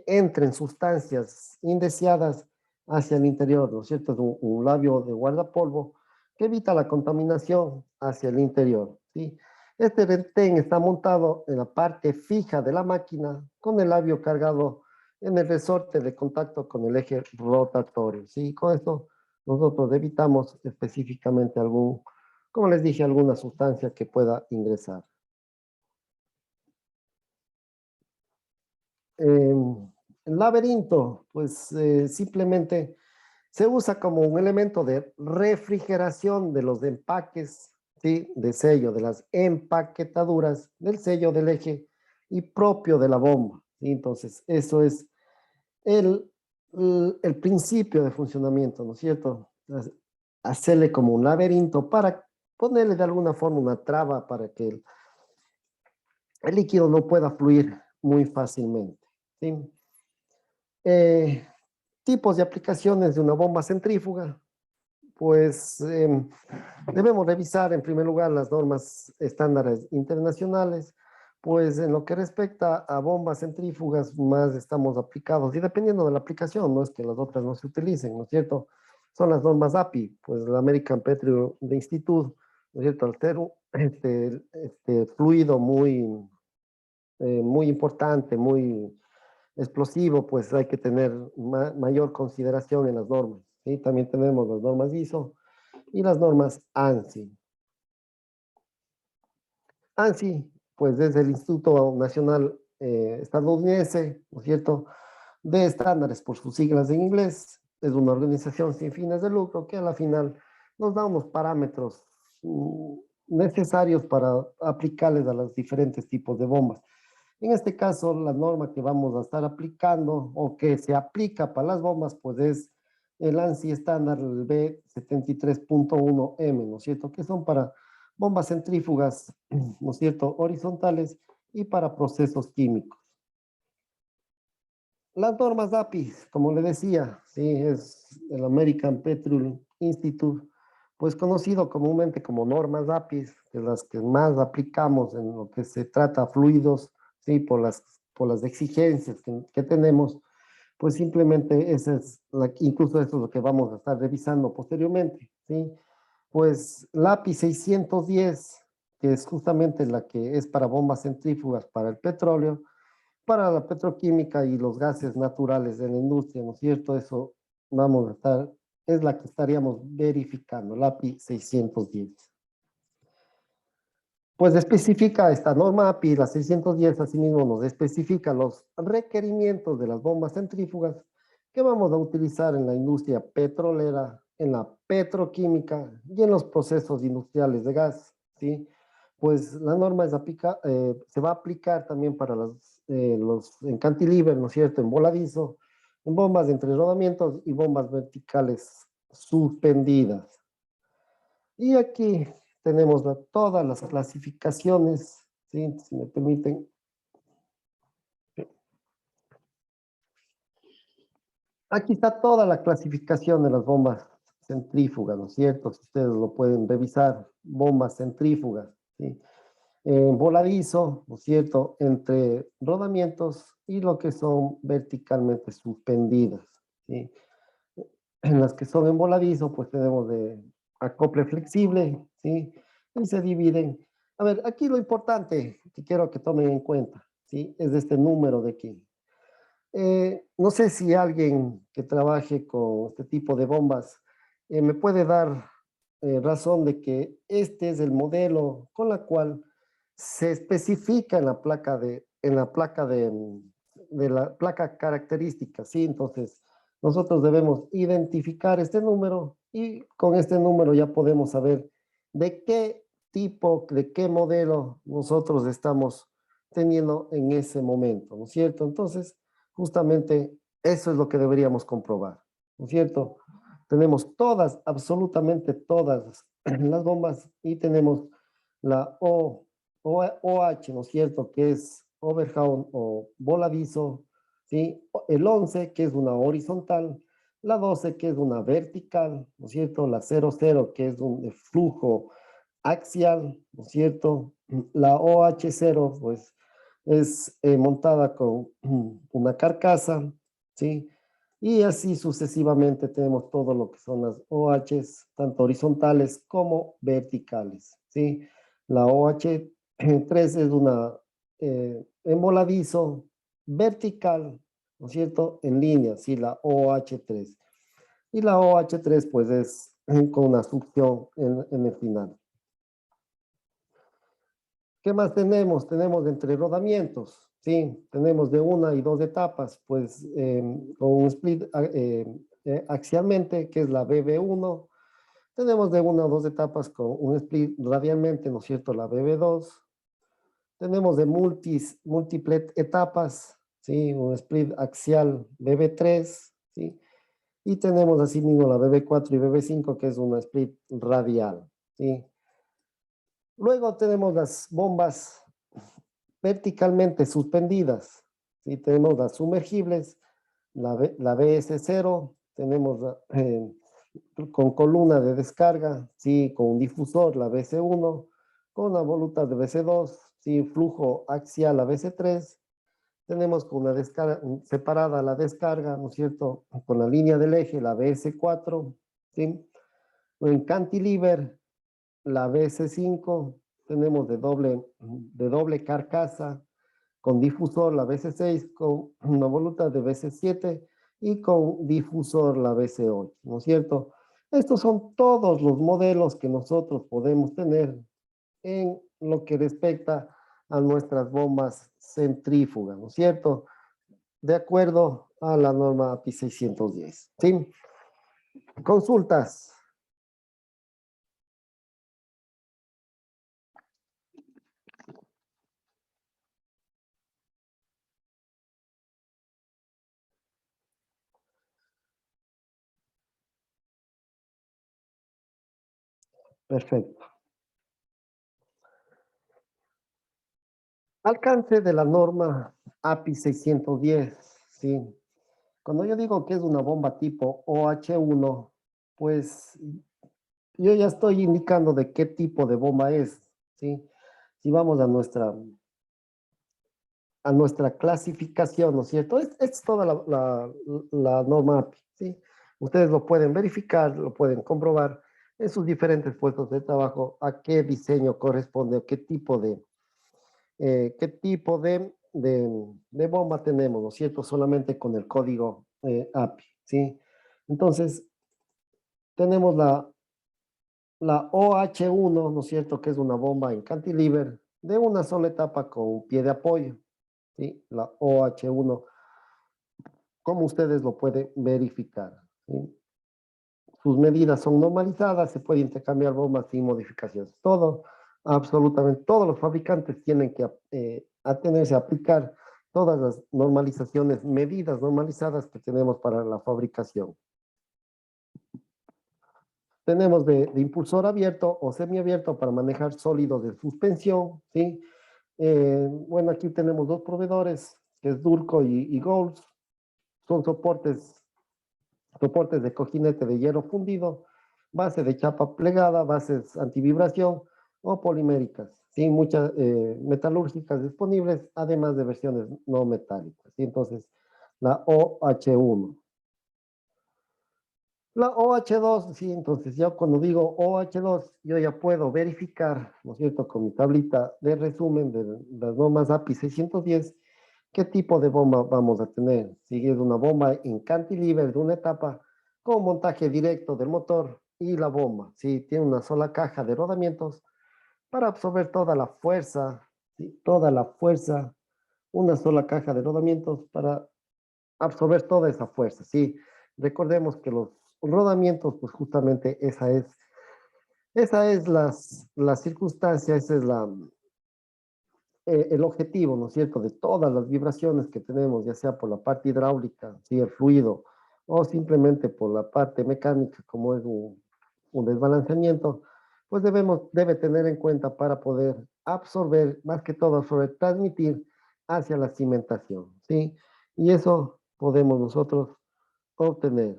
[SPEAKER 1] entren sustancias indeseadas hacia el interior, ¿no es cierto? Es un labio de guardapolvo que evita la contaminación hacia el interior, ¿sí? Este retén está montado en la parte fija de la máquina con el labio cargado en el resorte de contacto con el eje rotatorio, ¿sí? Con esto nosotros evitamos específicamente como les dije, alguna sustancia que pueda ingresar. El laberinto, pues simplemente se usa como un elemento de refrigeración de los empaques, ¿sí? De sello, de las empaquetaduras del sello del eje y propio de la bomba, ¿sí? Entonces, eso es el, el principio de funcionamiento, ¿no es cierto? Hacerle como un laberinto para ponerle de alguna forma una traba para que el líquido no pueda fluir muy fácilmente, ¿sí? Eh, Tipos de aplicaciones de una bomba centrífuga, pues debemos revisar en primer lugar las normas estándares internacionales, pues en lo que respecta a bombas centrífugas más estamos aplicados y dependiendo de la aplicación, no es que las otras no se utilicen, ¿no es cierto? Son las normas API, pues la American Petroleum Institute, ¿no es cierto? Al ser este fluido muy importante, muy explosivo, pues hay que tener mayor consideración en las normas, ¿sí? También tenemos las normas ISO y las normas ANSI. ANSI, pues es el Instituto Nacional Estadounidense, ¿no es cierto?, de estándares por sus siglas en inglés. Es una organización sin fines de lucro que a la final nos da unos parámetros necesarios para aplicarles a los diferentes tipos de bombas. En este caso, la norma que vamos a estar aplicando o que se aplica para las bombas, pues es el ANSI estándar, el B73.1M, ¿no es cierto? Que son para bombas centrífugas, ¿no es cierto?, horizontales y para procesos químicos. Las normas API, como le decía, sí, es el American Petroleum Institute, pues conocido comúnmente como normas API, de las que más aplicamos en lo que se trata fluidos, sí, por las exigencias que tenemos, pues simplemente incluso eso es lo que vamos a estar revisando posteriormente, sí. Pues la API 610, que es justamente la que es para bombas centrífugas para el petróleo, para la petroquímica y los gases naturales de la industria, ¿no es cierto? Eso es la que estaríamos verificando, la API 610. pues especifica esta norma API, la 610, asimismo nos especifica los requerimientos de las bombas centrífugas que vamos a utilizar en la industria petrolera, en la petroquímica y en los procesos industriales de gas, ¿sí? Pues la norma se va a aplicar también para los en cantilever, ¿no es cierto?, en voladizo, en bombas de entre rodamientos y bombas verticales suspendidas. Y aquí tenemos todas las clasificaciones, ¿sí? Si me permiten. Aquí está toda la clasificación de las bombas centrífugas, ¿no es cierto? Si ustedes lo pueden revisar, bombas centrífugas, ¿sí? Voladizo, ¿no es cierto?, entre rodamientos y lo que son verticalmente suspendidas, ¿sí? En las que son en voladizo, pues tenemos de acople flexible, ¿sí? Y se dividen. A ver, aquí lo importante que quiero que tomen en cuenta, ¿sí? Es este número de aquí. No sé si alguien que trabaje con este tipo de bombas me puede dar razón de que este es el modelo con la cual se especifica en la placa de la placa característica, ¿sí? Entonces, nosotros debemos identificar este número y con este número ya podemos saber de qué tipo, de qué modelo nosotros estamos teniendo en ese momento, ¿no es cierto? Entonces, justamente eso es lo que deberíamos comprobar, ¿no es cierto? Tenemos todas, absolutamente todas las bombas y tenemos la OH, ¿no es cierto? Que es overhound o voladizo, ¿sí? El 11, que es una horizontal, la 12, que es una vertical, ¿no es cierto? La 00, que es un flujo axial, ¿no es cierto? La OH0, pues, es montada con una carcasa, ¿sí? Y así sucesivamente tenemos todo lo que son las OHs, tanto horizontales como verticales, ¿sí? La OH3 es una emboladizo vertical, ¿no es cierto? En línea, ¿sí? La OH3. Y la OH3 pues es con una succión en el final. ¿Qué más tenemos? Tenemos entre rodamientos, ¿sí? Tenemos de 1 y 2 etapas, pues con un split axialmente, que es la BB1. Tenemos de 1 a 2 etapas con un split radialmente, ¿no es cierto? La BB2. Tenemos de múltiples etapas, ¿sí? Un split axial BB3, ¿sí? Y tenemos asimismo la BB4 y BB5, que es una split radial, ¿sí? Luego tenemos las bombas verticalmente suspendidas, ¿sí? Tenemos las sumergibles, la BS0, tenemos con columna de descarga, ¿sí? Con un difusor, la BC1, con una voluta de BC2, ¿sí? Flujo axial, la BC3, tenemos con una descarga separada la descarga, ¿no es cierto? Con la línea del eje, la BS4, ¿sí? En cantilever, la BS5, tenemos de doble carcasa, con difusor la BC6, con una voluta de BC7 y con difusor la BC8, ¿no es cierto? Estos son todos los modelos que nosotros podemos tener en lo que respecta a nuestras bombas centrífugas, ¿no es cierto? De acuerdo a la norma API 610, ¿sí? Consultas. Perfecto. Alcance de la norma API 610, ¿sí? Cuando yo digo que es una bomba tipo OH1, pues yo ya estoy indicando de qué tipo de bomba es, ¿sí? Si vamos a nuestra clasificación, ¿no es cierto? Es toda la norma API, ¿sí? Ustedes lo pueden verificar, lo pueden comprobar en sus diferentes puestos de trabajo a qué diseño corresponde, o qué tipo de bomba tenemos, ¿no es cierto? Solamente con el código API, ¿sí? Entonces, tenemos la OH1, ¿no es cierto? Que es una bomba en cantilever de una sola etapa con un pie de apoyo, ¿sí? La OH1, como ustedes lo pueden verificar, ¿sí? Sus medidas son normalizadas, se puede intercambiar bombas sin modificaciones. Todo, absolutamente todos los fabricantes tienen que atenerse a aplicar todas las normalizaciones, medidas normalizadas que tenemos para la fabricación. Tenemos de impulsor abierto o semiabierto para manejar sólidos de suspensión, ¿sí? Bueno, aquí tenemos dos proveedores, que es Durco y Golds. Son soportes de cojinete de hierro fundido, base de chapa plegada, bases antivibración o poliméricas, ¿sí? Muchas metalúrgicas disponibles, además de versiones no metálicas, ¿sí? Entonces, la OH1. La OH2, sí, entonces ya cuando digo OH2, yo ya puedo verificar, ¿no es cierto?, con mi tablita de resumen de las normas API 610, qué tipo de bomba vamos a tener. Si es una bomba en cantilever de una etapa con montaje directo del motor y la bomba, ¿sí? Tiene una sola caja de rodamientos para absorber toda la fuerza, ¿sí? Toda la fuerza, una sola caja de rodamientos para absorber toda esa fuerza, ¿sí? Recordemos que los rodamientos, pues justamente esa es la circunstancia, esa es el objetivo, ¿no es cierto?, de todas las vibraciones que tenemos, ya sea por la parte hidráulica, ¿sí?, el fluido, o simplemente por la parte mecánica, como es un desbalanceamiento, pues debe tener en cuenta para poder absorber, más que todo absorber, transmitir hacia la cimentación, ¿sí? Y eso podemos nosotros obtener.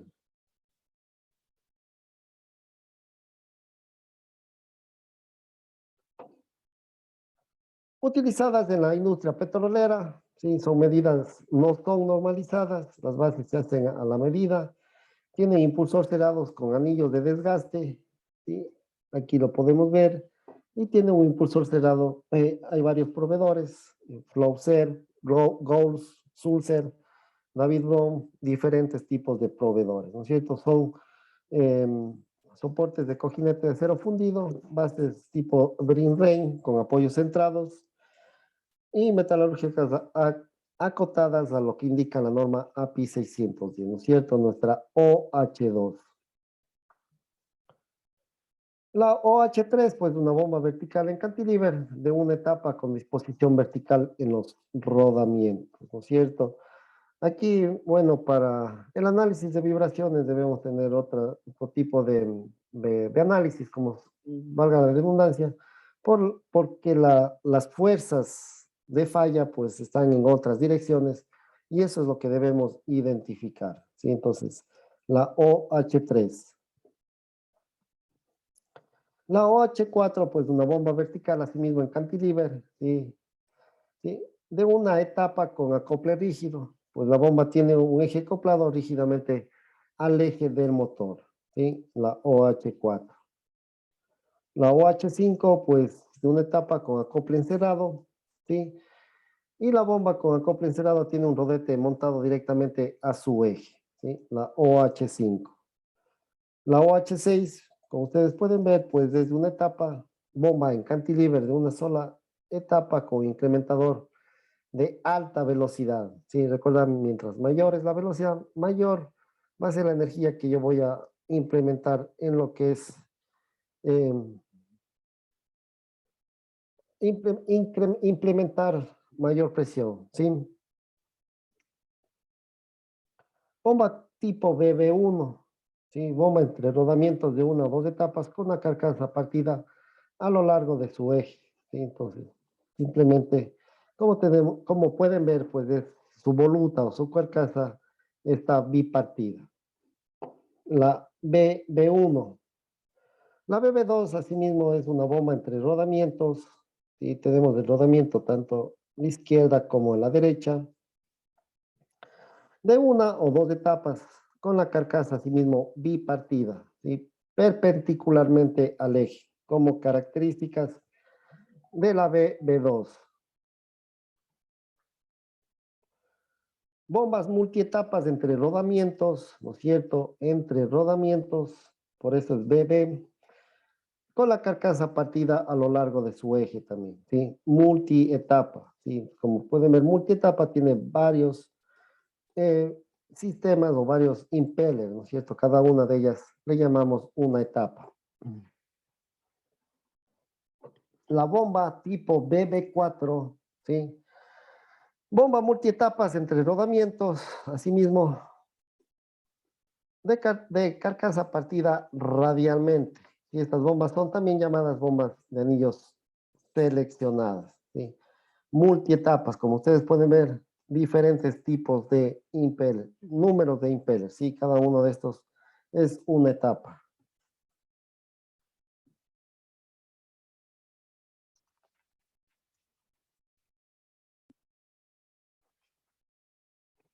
[SPEAKER 1] Utilizadas en la industria petrolera, sí, son medidas, no son normalizadas, las bases se hacen a la medida, tienen impulsores cerrados con anillos de desgaste, ¿sí? Aquí lo podemos ver, y tiene un impulsor cerrado, hay varios proveedores, Flowser, Golds, Sulzer, David Brown, diferentes tipos de proveedores, ¿no es cierto? Son soportes de cojinete de acero fundido, bases tipo Green Rain con apoyos centrados, y metalúrgicas acotadas a lo que indica la norma API 610, ¿no es cierto? Nuestra OH2. La OH3, pues una bomba vertical en cantilever de una etapa con disposición vertical en los rodamientos, ¿no es cierto? Aquí, bueno, para el análisis de vibraciones debemos tener otro tipo de análisis, como valga la redundancia, porque las fuerzas de falla pues están en otras direcciones y eso es lo que debemos identificar, ¿sí? Entonces, la OH3. La OH4, pues una bomba vertical, asimismo en cantilever, ¿sí? ¿Sí? De una etapa con acople rígido, pues la bomba tiene un eje acoplado rígidamente al eje del motor, ¿sí? La OH4. La OH5, pues de una etapa con acople encerado, ¿sí? Y la bomba con acople encerado tiene un rodete montado directamente a su eje, ¿sí? La OH5. La OH6, como ustedes pueden ver, pues desde una etapa, bomba en cantilever de una sola etapa con incrementador de alta velocidad. Sí, recuerdan, mientras mayor es la velocidad, mayor va a ser la energía que yo voy a implementar en lo que es eh, implementar mayor presión. ¿Sí? Bomba tipo BB1, ¿sí? Bomba entre rodamientos de una o dos etapas con una carcasa partida a lo largo de su eje. ¿Sí? Entonces, simplemente, como pueden ver, pues su voluta o su carcasa está bipartida. La BB1. La BB2, asimismo, es una bomba entre rodamientos. ¿Sí? Tenemos el rodamiento tanto a la izquierda como a la derecha, de una o dos etapas, con la carcasa asimismo bipartida, ¿sí? Perpendicularmente al eje, como características de la BB2. Bombas multietapas entre rodamientos, ¿no es cierto? Entre rodamientos, por eso es BB. con la carcasa partida a lo largo de su eje también, ¿sí? Multietapa, ¿sí? Como pueden ver, multietapa tiene varios sistemas o varios impellers, ¿no es cierto? Cada una de ellas le llamamos una etapa. La bomba tipo BB4, ¿sí? Bomba multietapas entre rodamientos, asimismo, de carcasa partida radialmente. Y estas bombas son también llamadas bombas de anillos seleccionadas, ¿sí? Multietapas, como ustedes pueden ver, diferentes tipos de impeller, números de impeller, ¿sí? Cada uno de estos es una etapa.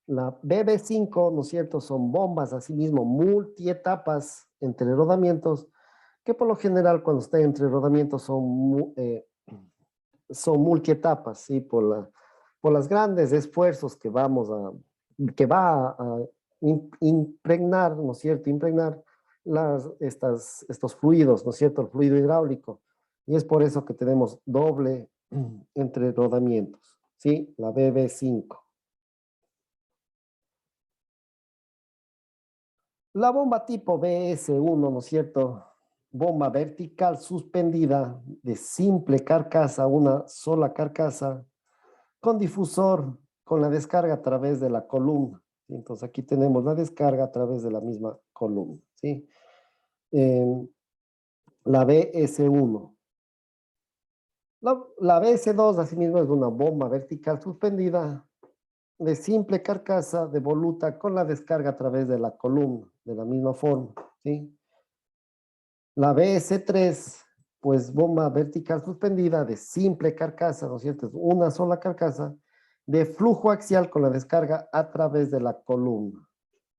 [SPEAKER 1] La BB5, ¿no es cierto? Son bombas, asimismo, multietapas entre rodamientos, que por lo general cuando están entre rodamientos son multietapas, ¿sí? Por las grandes esfuerzos que que va a impregnar, ¿no es cierto? Impregnar estos fluidos, ¿no es cierto? El fluido hidráulico. Y es por eso que tenemos doble entre rodamientos, ¿sí? La BB5. La bomba tipo BS1, ¿no es cierto? Bomba vertical suspendida de simple carcasa, una sola carcasa, con difusor, con la descarga a través de la columna. Entonces aquí tenemos la descarga a través de la misma columna, ¿sí? La BS1. La BS2, asimismo, es una bomba vertical suspendida de simple carcasa de voluta con la descarga a través de la columna, de la misma forma, ¿sí? La BS3, pues bomba vertical suspendida de simple carcasa, ¿no es cierto? Es una sola carcasa de flujo axial con la descarga a través de la columna,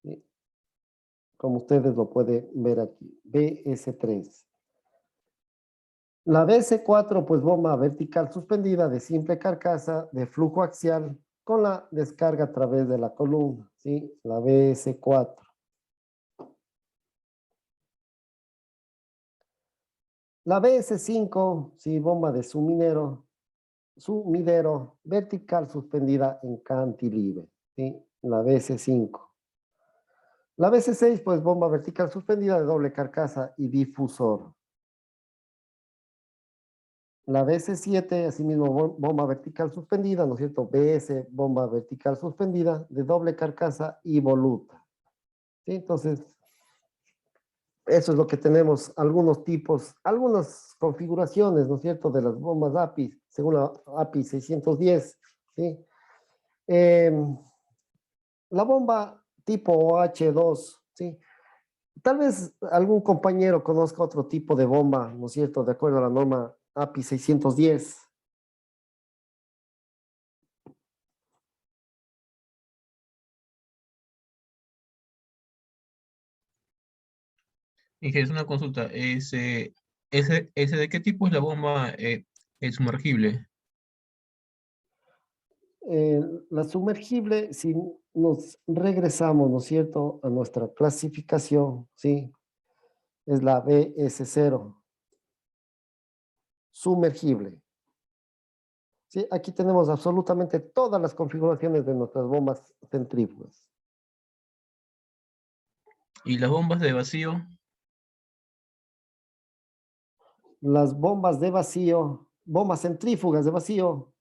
[SPEAKER 1] ¿sí? Como ustedes lo pueden ver aquí, BS3. La BS4, pues bomba vertical suspendida de simple carcasa de flujo axial con la descarga a través de la columna, ¿sí? La BS4. La BS5, sí, bomba de sumidero vertical suspendida en cantilever, ¿sí? La BS5. La BS6, pues bomba vertical suspendida de doble carcasa y difusor. La BS7, asimismo, bomba vertical suspendida, ¿no es cierto? BS, bomba vertical suspendida de doble carcasa y voluta, ¿sí? Entonces, eso es lo que tenemos, algunos tipos, algunas configuraciones, ¿no es cierto?, de las bombas API, según la API 610, ¿sí? La bomba tipo OH2, ¿sí? Tal vez algún compañero conozca otro tipo de bomba, ¿no es cierto?, de acuerdo a la norma API 610.
[SPEAKER 5] Y que es una consulta, ese de qué tipo es la bomba sumergible?
[SPEAKER 1] La sumergible, si nos regresamos, ¿no es cierto?, a nuestra clasificación, ¿sí? Es la BS0, sumergible. Sí, aquí tenemos absolutamente todas las configuraciones de nuestras bombas centrífugas.
[SPEAKER 5] ¿Y las bombas de vacío?
[SPEAKER 1] Las bombas de vacío, bombas centrífugas de vacío,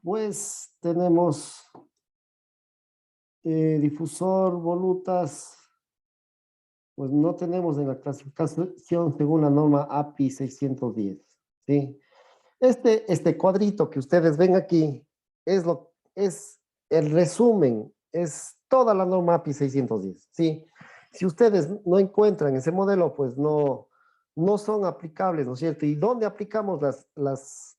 [SPEAKER 1] pues tenemos difusor, volutas, pues no tenemos en la clasificación según la norma API 610, ¿sí? Este cuadrito que ustedes ven aquí es el resumen, es toda la norma API 610, ¿sí? Si ustedes no encuentran ese modelo, pues no son aplicables, ¿no es cierto? ¿Y dónde aplicamos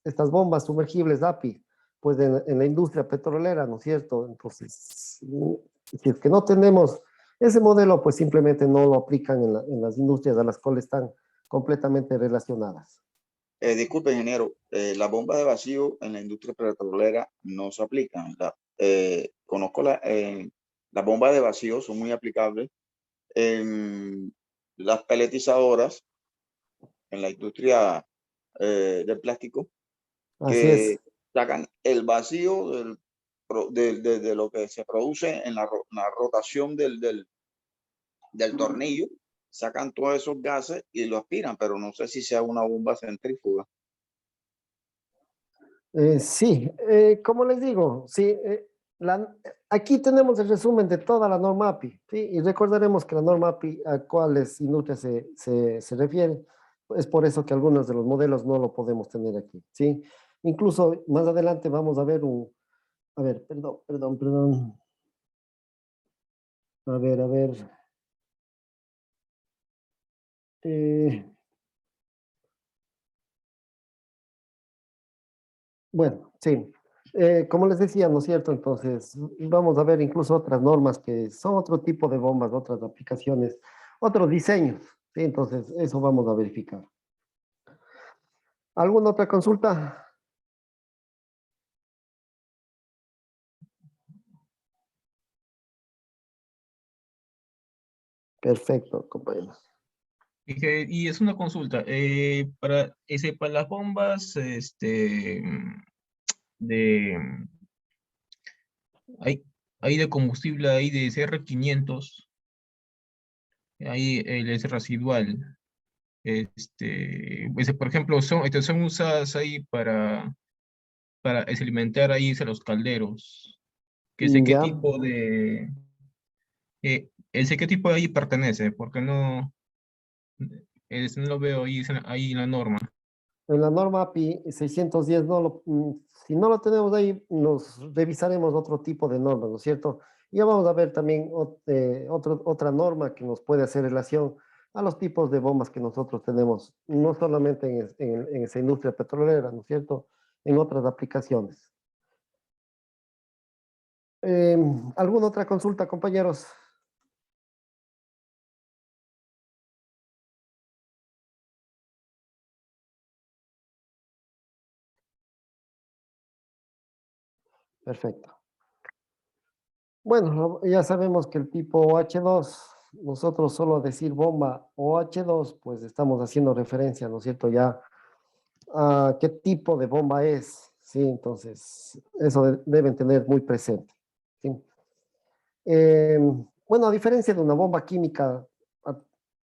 [SPEAKER 1] estas bombas sumergibles API? Pues en la industria petrolera, ¿no es cierto? Entonces, si es que no tenemos ese modelo, pues simplemente no lo aplican en las industrias a las cuales están completamente relacionadas.
[SPEAKER 3] Disculpe, ingeniero, las bombas de vacío en la industria petrolera no se aplican. Conozco las bombas de vacío, son muy aplicables en las peletizadoras en la industria del plástico,
[SPEAKER 1] Así
[SPEAKER 3] que
[SPEAKER 1] es.
[SPEAKER 3] sacan el vacío de lo que se produce en la rotación del tornillo, sacan todos esos gases y lo aspiran, pero no sé si sea una bomba centrífuga.
[SPEAKER 1] Sí, como les digo, sí, aquí tenemos el resumen de toda la norma API, ¿sí? Y recordaremos que la norma API a cuáles industrias se refiere, es por eso que algunos de los modelos no lo podemos tener aquí, ¿sí? Incluso más adelante vamos a ver a ver, perdón. A ver. eh, bueno, sí. Como les decía, ¿no es cierto? Entonces, vamos a ver incluso otras normas que son otro tipo de bombas, otras aplicaciones, otros diseños, ¿sí? Entonces, eso vamos a verificar. ¿Alguna otra consulta? Perfecto, compañeros.
[SPEAKER 5] Y es una consulta, para las bombas, de, hay, hay de combustible, hay de CR500, hay el es residual, por ejemplo, son usadas ahí para alimentar ahí a los calderos, que sé qué
[SPEAKER 1] Ya,
[SPEAKER 5] tipo sé qué tipo de ahí pertenece, porque no lo veo ahí en la norma.
[SPEAKER 1] en la norma API 610, si no lo tenemos ahí, nos revisaremos otro tipo de normas, ¿no es cierto? Ya vamos a ver también otra norma que nos puede hacer relación a los tipos de bombas que nosotros tenemos, no solamente en esa industria petrolera, ¿no es cierto? En otras aplicaciones. ¿Alguna otra consulta, compañeros? Perfecto. Bueno, ya sabemos que el tipo H2, nosotros solo decir bomba o H2, pues estamos haciendo referencia, ¿no es cierto? Ya a qué tipo de bomba es, ¿sí? Entonces, eso deben tener muy presente, ¿sí? Bueno, a diferencia de una bomba química, a,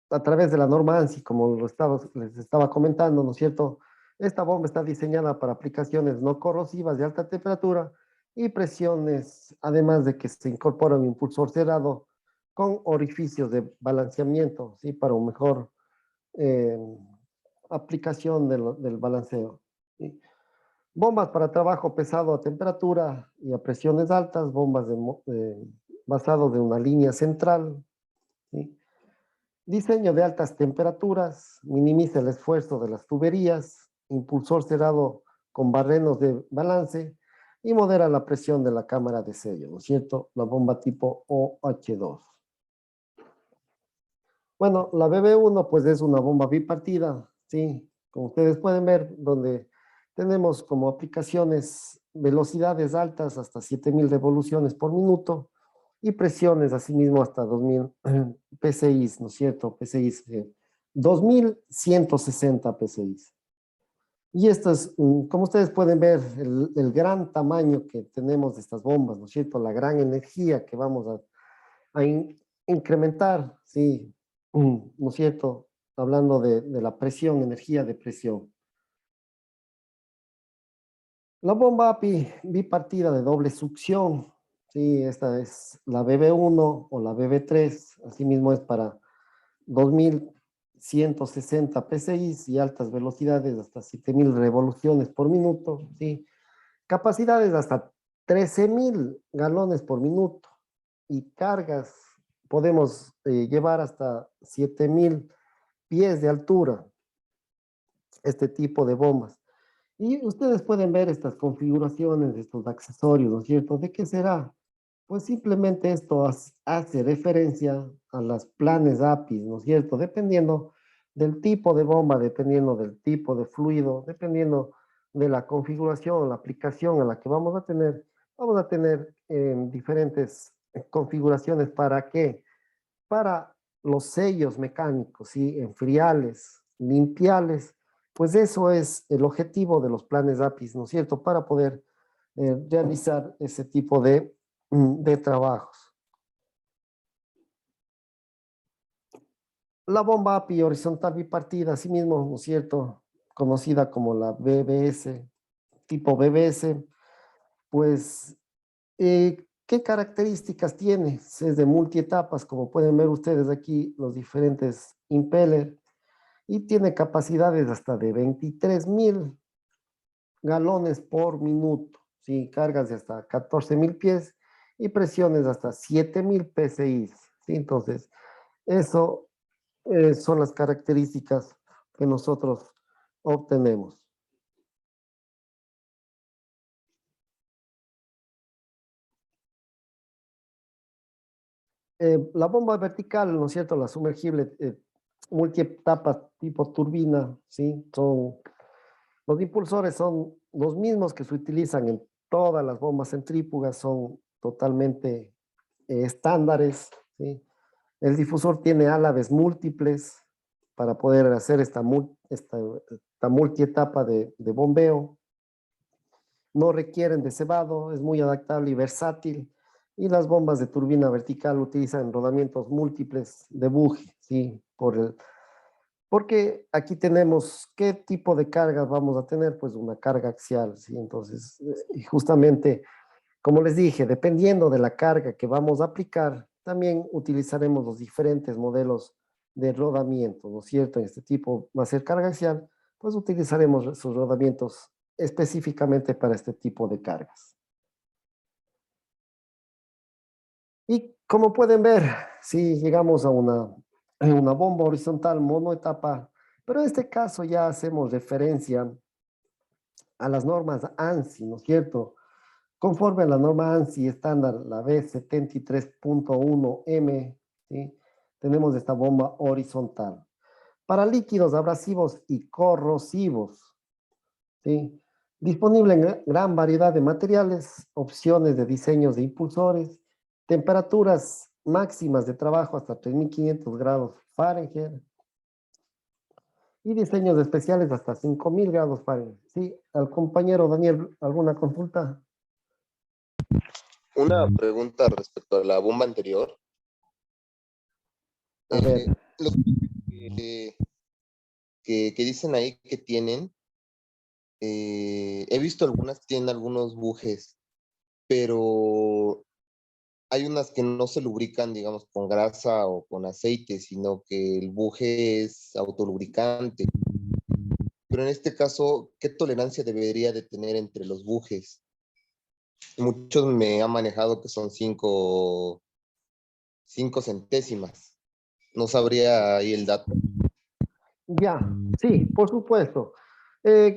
[SPEAKER 1] a través de la norma ANSI, como les estaba comentando, ¿no es cierto? Esta bomba está diseñada para aplicaciones no corrosivas de alta temperatura y presiones, además de que se incorpora un impulsor cerrado con orificios de balanceamiento, ¿sí? Para un mejor eh, aplicación del balanceo, ¿sí? Bombas para trabajo pesado a temperatura y a presiones altas, bombas basado de una línea central, ¿sí? Diseño de altas temperaturas, minimiza el esfuerzo de las tuberías, impulsor cerrado con barrenos de balance y modera la presión de la cámara de sello, ¿no es cierto? La bomba tipo OH2. Bueno, la BB1 pues es una bomba bipartida, ¿sí? Como ustedes pueden ver, donde tenemos como aplicaciones velocidades altas hasta 7000 revoluciones por minuto y presiones asimismo hasta 2000 PSI, ¿no es cierto? PSI, 2160 PSI. Y esto es, como ustedes pueden ver, el gran tamaño que tenemos de estas bombas, ¿no es cierto? La gran energía que vamos a incrementar, sí, ¿no es cierto? Hablando de la presión, energía de presión. La bomba API bipartida de doble succión, sí, esta es la BB1 o la BB3, asimismo es para 2160 PSI y altas velocidades hasta 7000 revoluciones por minuto, sí. Capacidades hasta 13.000 galones por minuto y cargas podemos llevar hasta 7.000 pies de altura, este tipo de bombas. Y ustedes pueden ver estas configuraciones, estos accesorios, ¿no es cierto? ¿De qué será? Pues simplemente esto hace referencia a las planes API, ¿no es cierto? Dependiendo del tipo de bomba, dependiendo del tipo de fluido, dependiendo de la configuración, la aplicación a la que vamos a tener diferentes configuraciones. ¿Para qué? Para los sellos mecánicos, ¿sí? Enfriales, limpiales. Pues eso es el objetivo de los planes APIs, ¿no es cierto? Para poder realizar ese tipo de trabajos. La bomba API horizontal bipartida, asimismo, ¿no es cierto? Conocida como la BBS, tipo BBS, pues, ¿qué características tiene? Es de multietapas, como pueden ver ustedes aquí, los diferentes impeller, y tiene capacidades hasta de 23,000 galones por minuto, ¿sí? Cargas de hasta 14,000 pies y presiones hasta 7,000 PSI, ¿sí? Entonces, eso son las características que nosotros obtenemos. La bomba vertical, ¿no es cierto? La sumergible multietapas tipo turbina, ¿sí? Los impulsores son los mismos que se utilizan en todas las bombas centrífugas, son totalmente estándares, ¿sí? El difusor tiene álabes múltiples para poder hacer esta multietapa de bombeo. No requieren de cebado, es muy adaptable y versátil. Y las bombas de turbina vertical utilizan rodamientos múltiples de buje, ¿sí? Porque aquí tenemos qué tipo de cargas vamos a tener, pues una carga axial, ¿sí? Entonces, y justamente, como les dije, dependiendo de la carga que vamos a aplicar, también utilizaremos los diferentes modelos de rodamiento, ¿no es cierto? En este tipo va a ser carga axial, pues utilizaremos esos rodamientos específicamente para este tipo de cargas. Y como pueden ver, si llegamos a una bomba horizontal monoetapa, pero en este caso ya hacemos referencia a las normas ANSI, ¿no es cierto? Conforme a la norma ANSI estándar, la B73.1M, ¿sí? Tenemos esta bomba horizontal. Para líquidos abrasivos y corrosivos, ¿sí? Disponible en gran variedad de materiales, opciones de diseños de impulsores, temperaturas máximas de trabajo hasta 3,500 grados Fahrenheit y diseños especiales hasta 5,000 grados Fahrenheit. Sí, al compañero Daniel, ¿alguna consulta?
[SPEAKER 6] Una pregunta respecto a la bomba anterior.
[SPEAKER 1] A ver,
[SPEAKER 6] Los que dicen ahí que tienen, he visto algunas que tienen algunos bujes, pero hay unas que no se lubrican, digamos, con grasa o con aceite, sino que el buje es autolubricante. Pero en este caso, ¿qué tolerancia debería de tener entre los bujes? Muchos me han manejado que son 5 centésimas. No sabría ahí el dato.
[SPEAKER 1] ya, sí, por supuesto.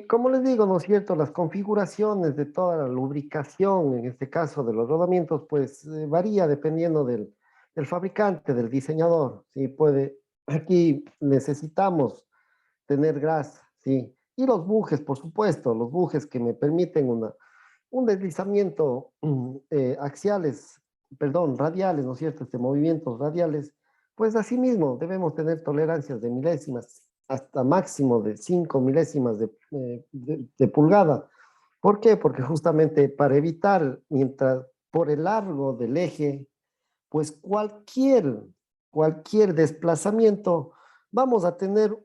[SPEAKER 1] Como les digo, ¿no es cierto? Las configuraciones de toda la lubricación, en este caso de los rodamientos, pues varía dependiendo del fabricante, del diseñador. Sí, aquí necesitamos tener grasa, sí. Y los bujes, por supuesto, los bujes que me permiten un deslizamiento axiales, perdón, radiales, ¿no es cierto? Movimientos radiales, pues asimismo debemos tener tolerancias de milésimas hasta máximo de 5 milésimas de pulgada. ¿Por qué? Porque justamente para evitar, mientras por el largo del eje, pues cualquier desplazamiento, vamos a tener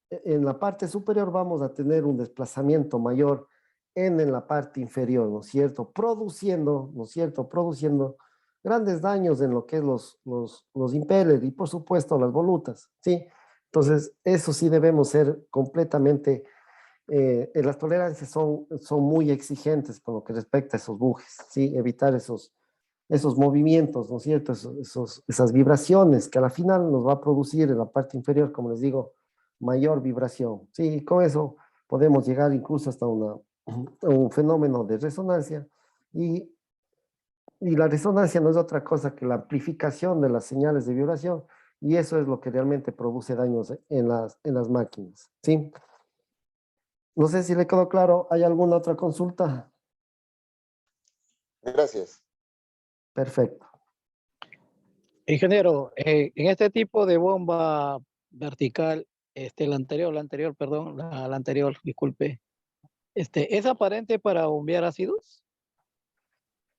[SPEAKER 1] en la parte superior vamos a tener un desplazamiento mayor en la parte inferior, ¿no es cierto? Produciendo, ¿no es cierto? Produciendo grandes daños en lo que es los impellers y por supuesto las volutas, ¿sí? Entonces, eso sí debemos ser completamente, las tolerancias son muy exigentes con lo que respecta a esos bujes, ¿sí? Evitar esos movimientos, ¿no es cierto? Esas vibraciones que a la final nos va a producir en la parte inferior, como les digo, mayor vibración. Sí, con eso podemos llegar incluso hasta un fenómeno de resonancia y, y la resonancia no es otra cosa que la amplificación de las señales de vibración y eso es lo que realmente produce daños en las máquinas. ¿Sí? No sé si le quedó claro. ¿Hay alguna otra consulta?
[SPEAKER 6] Gracias.
[SPEAKER 1] Perfecto.
[SPEAKER 4] Ingeniero, en este tipo de bomba vertical, la anterior, perdón, la anterior, disculpe. ¿Es aparente para bombear ácidos?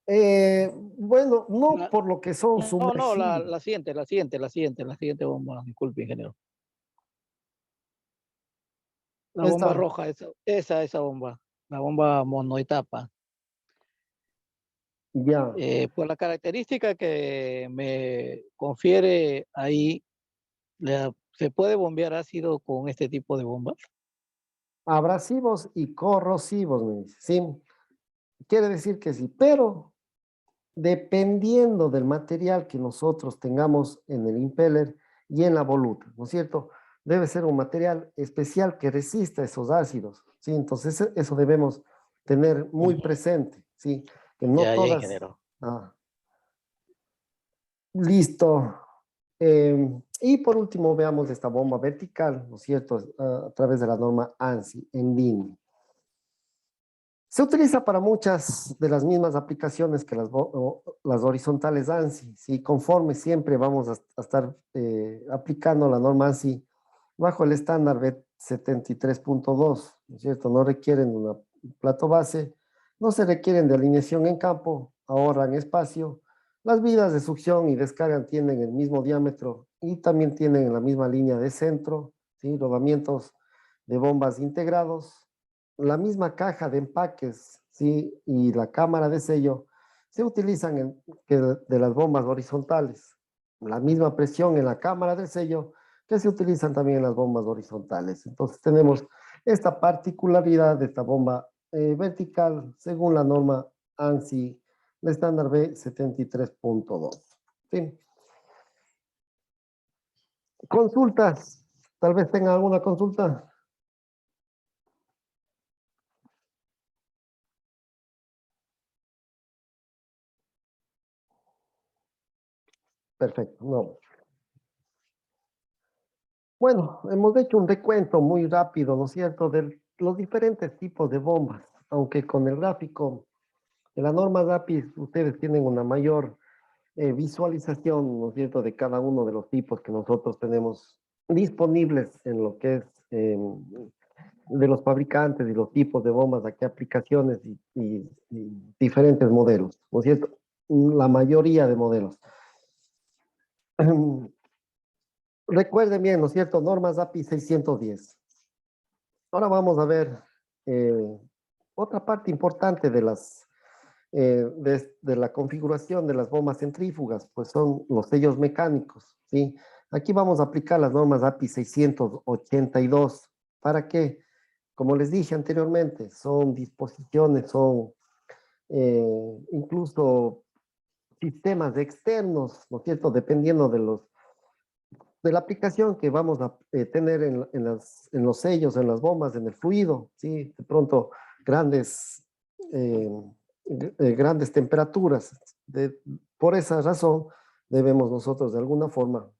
[SPEAKER 1] Bueno, no
[SPEAKER 4] La-
[SPEAKER 1] por lo que son
[SPEAKER 4] no,
[SPEAKER 1] sumergibles.
[SPEAKER 4] la siguiente bomba, disculpe, ingeniero. La bomba
[SPEAKER 1] Esta,
[SPEAKER 4] roja, esa bomba, la bomba monoetapa.
[SPEAKER 1] ya.
[SPEAKER 4] Por la característica que me confiere ahí, ¿se puede bombear ácido con este tipo de bombas?
[SPEAKER 1] Abrasivos y corrosivos, me dice. Sí, quiere decir que sí, pero dependiendo del material que nosotros tengamos en el impeller y en la voluta, ¿no es cierto? Debe ser un material especial que resista esos ácidos, ¿sí? Entonces eso debemos tener muy
[SPEAKER 4] Ujú.
[SPEAKER 1] presente, ¿sí? Que no
[SPEAKER 4] Ya,
[SPEAKER 1] todas...
[SPEAKER 4] ingeniero.
[SPEAKER 1] Ah, listo. Y por último, veamos esta bomba vertical, ¿no es cierto? A través de la norma ANSI en línea. Se utiliza para muchas de las mismas aplicaciones que las horizontales ANSI. ¿Sí? Conforme siempre vamos a estar aplicando la norma ANSI bajo el estándar B73.2, ¿no es cierto? No requieren una plato base, no se requieren de alineación en campo, ahorran espacio. Las vidas de succión y descarga tienen el mismo diámetro y también tienen la misma línea de centro, ¿sí? Rodamientos de bombas integrados, la misma caja de empaques, ¿sí? Y la cámara de sello se utilizan de las bombas horizontales. La misma presión en la cámara del sello que se utilizan también en las bombas horizontales. Entonces tenemos esta particularidad de esta bomba vertical según la norma ANSI, el estándar B73.2. ¿Sí? Consultas. Tal vez tengan alguna consulta. Perfecto. No. Bueno, hemos hecho un recuento muy rápido, ¿no es cierto?, de los diferentes tipos de bombas, aunque con el gráfico de la norma DAPIS ustedes tienen una mayor visualización, ¿no es cierto?, de cada uno de los tipos que nosotros tenemos disponibles en lo que es de los fabricantes y los tipos de bombas, a qué aplicaciones y diferentes modelos, ¿no es cierto? La mayoría de modelos. Recuerden bien, ¿no es cierto? Normas API 610. Ahora vamos a ver otra parte importante de de la configuración de las bombas centrífugas, pues son los sellos mecánicos, ¿sí? Aquí vamos a aplicar las normas API 682. ¿Para qué? Como les dije anteriormente, son disposiciones, son incluso sistemas externos, ¿no es cierto? Dependiendo de la aplicación que vamos a tener en los sellos, en las bombas, en el fluido, ¿sí? De pronto, grandes, eh, grandes temperaturas. Por esa razón, debemos nosotros de alguna forma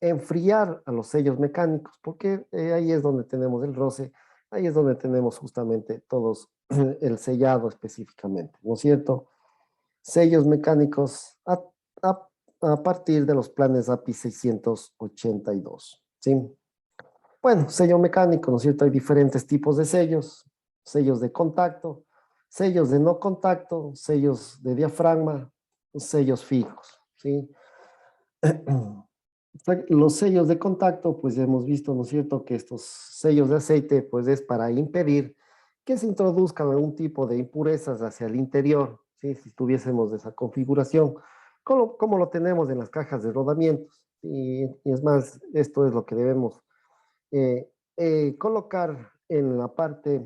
[SPEAKER 1] enfriar a los sellos mecánicos, porque ahí es donde tenemos el roce, ahí es donde tenemos justamente todos el sellado específicamente, ¿no es cierto? Sellos mecánicos a- a partir de los planes API 682, ¿sí? Bueno, sello mecánico, ¿no es cierto? Hay diferentes tipos de sellos, sellos de contacto, sellos de no contacto, sellos de diafragma, sellos fijos, ¿sí? Los sellos de contacto, pues hemos visto, ¿no es cierto?, que estos sellos de aceite, pues es para impedir que se introduzcan algún tipo de impurezas hacia el interior, ¿sí? Si tuviésemos esa configuración, como lo tenemos en las cajas de rodamientos. Y es más, esto es lo que debemos eh, colocar en la parte,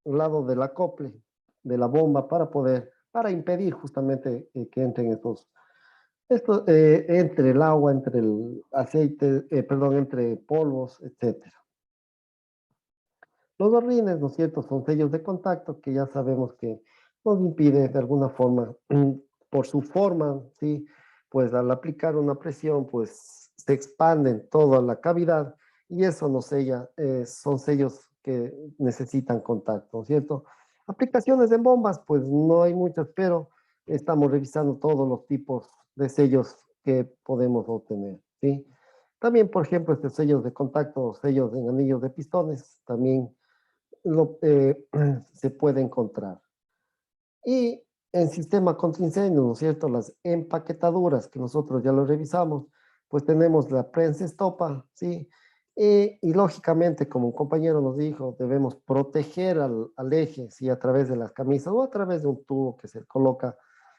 [SPEAKER 1] al lado del acople de la bomba para impedir justamente que entren esto entre el agua, entre el aceite, perdón, entre polvos, etcétera. Los borrines, ¿no es cierto?, son sellos de contacto que ya sabemos que nos impide de alguna forma, por su forma, ¿sí? Pues al aplicar una presión, pues se expanden toda la cavidad y eso nos sella, son sellos que necesitan contacto, ¿no es cierto? Aplicaciones en bombas, pues no hay muchas, pero estamos revisando todos los tipos de sellos que podemos obtener, ¿sí? También, por ejemplo, sellos de contacto, sellos en anillos de pistones, también se puede encontrar. Y en sistema contra incendio, ¿no es cierto? Las empaquetaduras, que nosotros ya lo revisamos, pues tenemos la prensa estopa, ¿sí? Y lógicamente, como un compañero nos dijo, debemos proteger al eje, ¿sí? A través de las camisas o a través de un tubo que se coloca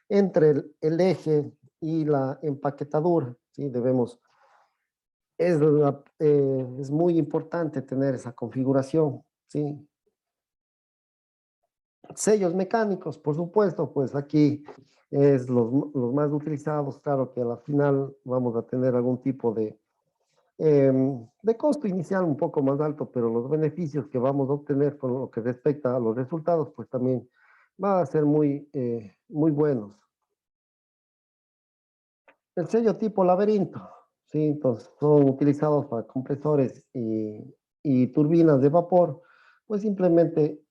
[SPEAKER 1] entre el eje y la empaquetadura, ¿sí? Es muy importante tener esa configuración, ¿sí? Sellos mecánicos, por supuesto, pues aquí es los más utilizados. Claro que a la final vamos a tener algún tipo de costo inicial un poco más alto, pero los beneficios que vamos a obtener con lo que respecta a los resultados, pues también va a ser muy buenos. El sello tipo laberinto, ¿sí? Entonces son utilizados para compresores y turbinas de vapor, pues simplemente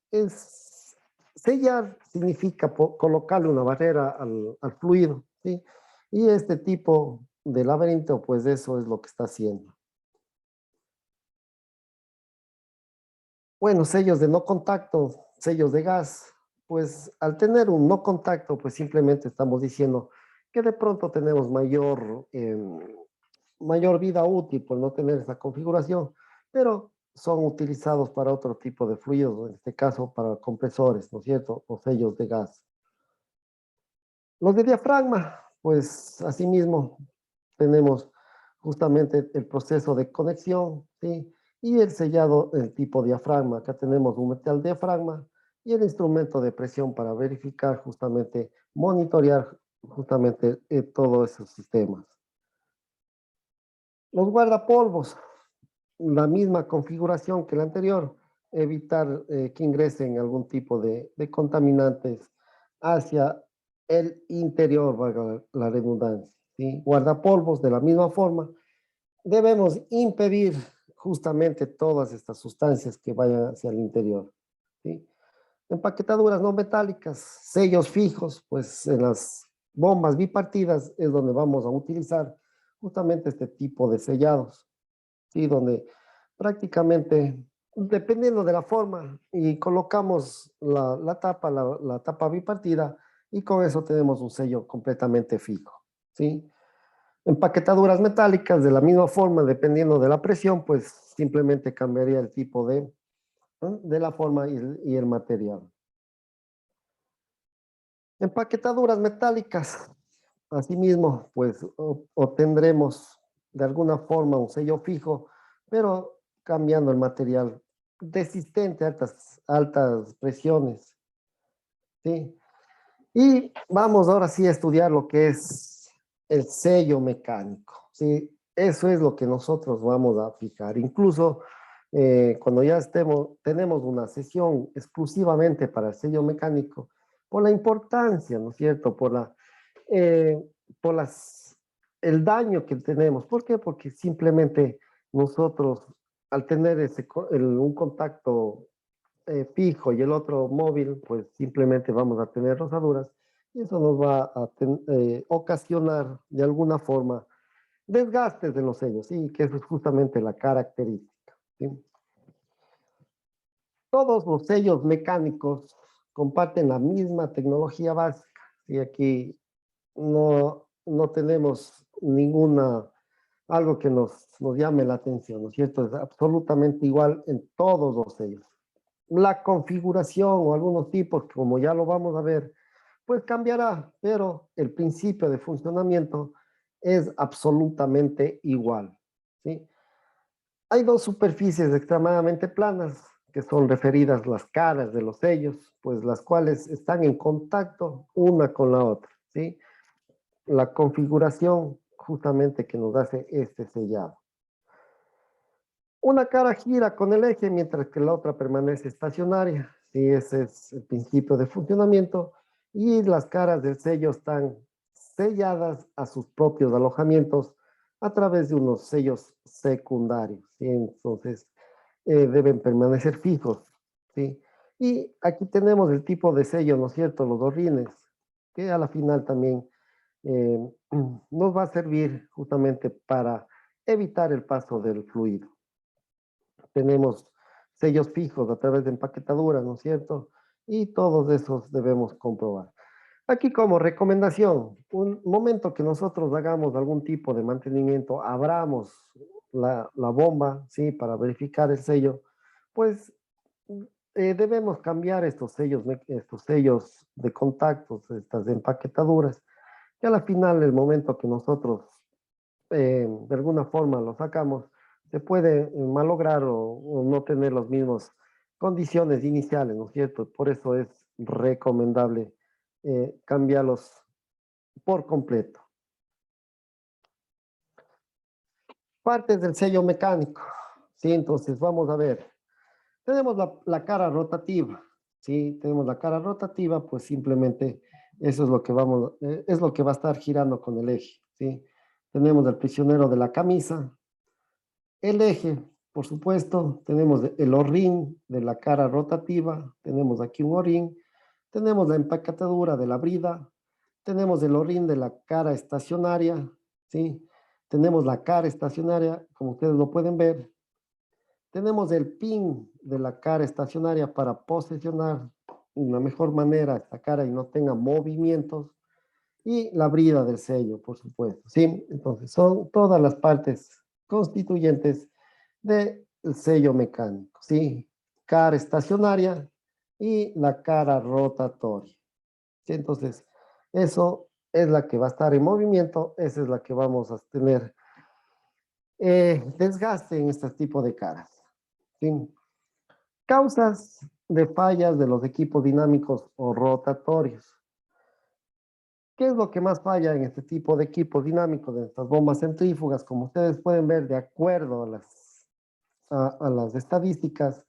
[SPEAKER 1] sellar significa colocarle una barrera al fluido, ¿sí? Y este tipo de laberinto, pues eso es lo que está haciendo. Bueno, sellos de no contacto, sellos de gas, pues al tener un no contacto, pues simplemente estamos diciendo que de pronto tenemos mayor vida útil por no tener esa configuración, pero son utilizados para otro tipo de fluidos, en este caso para compresores, ¿no es cierto? O sellos de gas. Los de diafragma, pues asimismo tenemos justamente el proceso de conexión, ¿sí? Y el sellado, el tipo diafragma. Acá tenemos un metal diafragma y el instrumento de presión para verificar justamente, monitorear justamente todos esos sistemas. Los guardapolvos, la misma configuración que la anterior, evitar que ingresen algún tipo de contaminantes hacia el interior, valga la redundancia, ¿sí? Guardapolvos de la misma forma, debemos impedir justamente todas estas sustancias que vayan hacia el interior, ¿sí? Empaquetaduras no metálicas, sellos fijos, pues en las bombas bipartidas es donde vamos a utilizar justamente este tipo de sellados, ¿sí? Donde prácticamente, dependiendo de la forma, y colocamos la tapa bipartida, y con eso tenemos un sello completamente fijo, ¿sí? Empaquetaduras metálicas, de la misma forma, dependiendo de la presión, pues simplemente cambiaría el tipo de la forma y el material. Empaquetaduras metálicas, asimismo, pues obtendremos de alguna forma un sello fijo, pero cambiando el material resistente a altas presiones, ¿sí? Y vamos ahora sí a estudiar lo que es el sello mecánico, ¿sí? Eso es lo que nosotros vamos a fijar. Incluso cuando ya tenemos una sesión exclusivamente para el sello mecánico, por la importancia, ¿no es cierto? Eh, por el daño que tenemos. ¿Por qué? Porque simplemente nosotros, al tener un contacto fijo y el otro móvil, pues simplemente vamos a tener rozaduras y eso nos va a ocasionar de alguna forma desgastes de los sellos, y que eso es justamente la característica, ¿sí? Todos los sellos mecánicos comparten la misma tecnología básica, y aquí no tenemos algo que nos llame la atención, ¿no es cierto? Es absolutamente igual en todos los sellos. La configuración o algunos tipos, como ya lo vamos a ver, pues cambiará, pero el principio de funcionamiento es absolutamente igual, ¿sí? Hay dos superficies extremadamente planas, que son referidas las caras de los sellos, pues las cuales están en contacto una con la otra, ¿sí? La configuración justamente que nos hace este sellado. Una cara gira con el eje mientras que la otra permanece estacionaria. Sí, ese es el principio de funcionamiento. Y las caras del sello están selladas a sus propios alojamientos a través de unos sellos secundarios, ¿sí? Entonces, deben permanecer fijos, ¿sí? Y aquí tenemos el tipo de sello, ¿no es cierto? Los dos rines, que a la final también nos va a servir justamente para evitar el paso del fluido. Tenemos sellos fijos a través de empaquetadura, ¿no es cierto? Y todos esos debemos comprobar. Aquí como recomendación, un momento que nosotros hagamos algún tipo de mantenimiento, abramos la bomba, ¿sí? Para verificar el sello, pues debemos cambiar estos sellos de contactos, estas empaquetaduras, que a la final, el momento que nosotros de alguna forma lo sacamos, se puede malograr o no tener las mismas condiciones iniciales, ¿no es cierto? Por eso es recomendable cambiarlos por completo. Partes del sello mecánico, ¿sí? Entonces vamos a ver. Tenemos la cara rotativa, ¿sí? Tenemos la cara rotativa, pues simplemente eso es lo que es lo que va a estar girando con el eje, ¿sí? Tenemos el prisionero de la camisa, el eje, por supuesto, tenemos el O-ring de la cara rotativa, tenemos aquí un O-ring, tenemos la empaquetadura de la brida, tenemos el O-ring de la cara estacionaria, ¿sí? Tenemos la cara estacionaria, como ustedes lo pueden ver. Tenemos el pin de la cara estacionaria para posicionar de una mejor manera esta cara y no tenga movimientos. Y la brida del sello, por supuesto, ¿sí? Entonces, son todas las partes constituyentes del sello mecánico, ¿sí? Cara estacionaria y la cara rotatoria, ¿sí? Entonces, eso es la que va a estar en movimiento, esa es la que vamos a tener desgaste en este tipo de caras, ¿sí? Causas de fallas de los equipos dinámicos o rotatorios. ¿Qué es lo que más falla en este tipo de equipos dinámicos, de estas bombas centrífugas? Como ustedes pueden ver, de acuerdo a las estadísticas,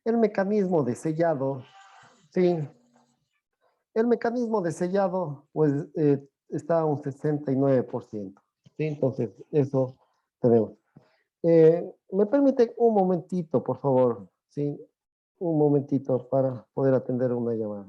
[SPEAKER 1] el mecanismo de sellado, ¿sí? El mecanismo de sellado, pues, está a un 69%, ¿sí? Entonces, eso tenemos. ¿Me permiten un momentito, por favor? ¿Sí? Un momentito para poder atender una llamada.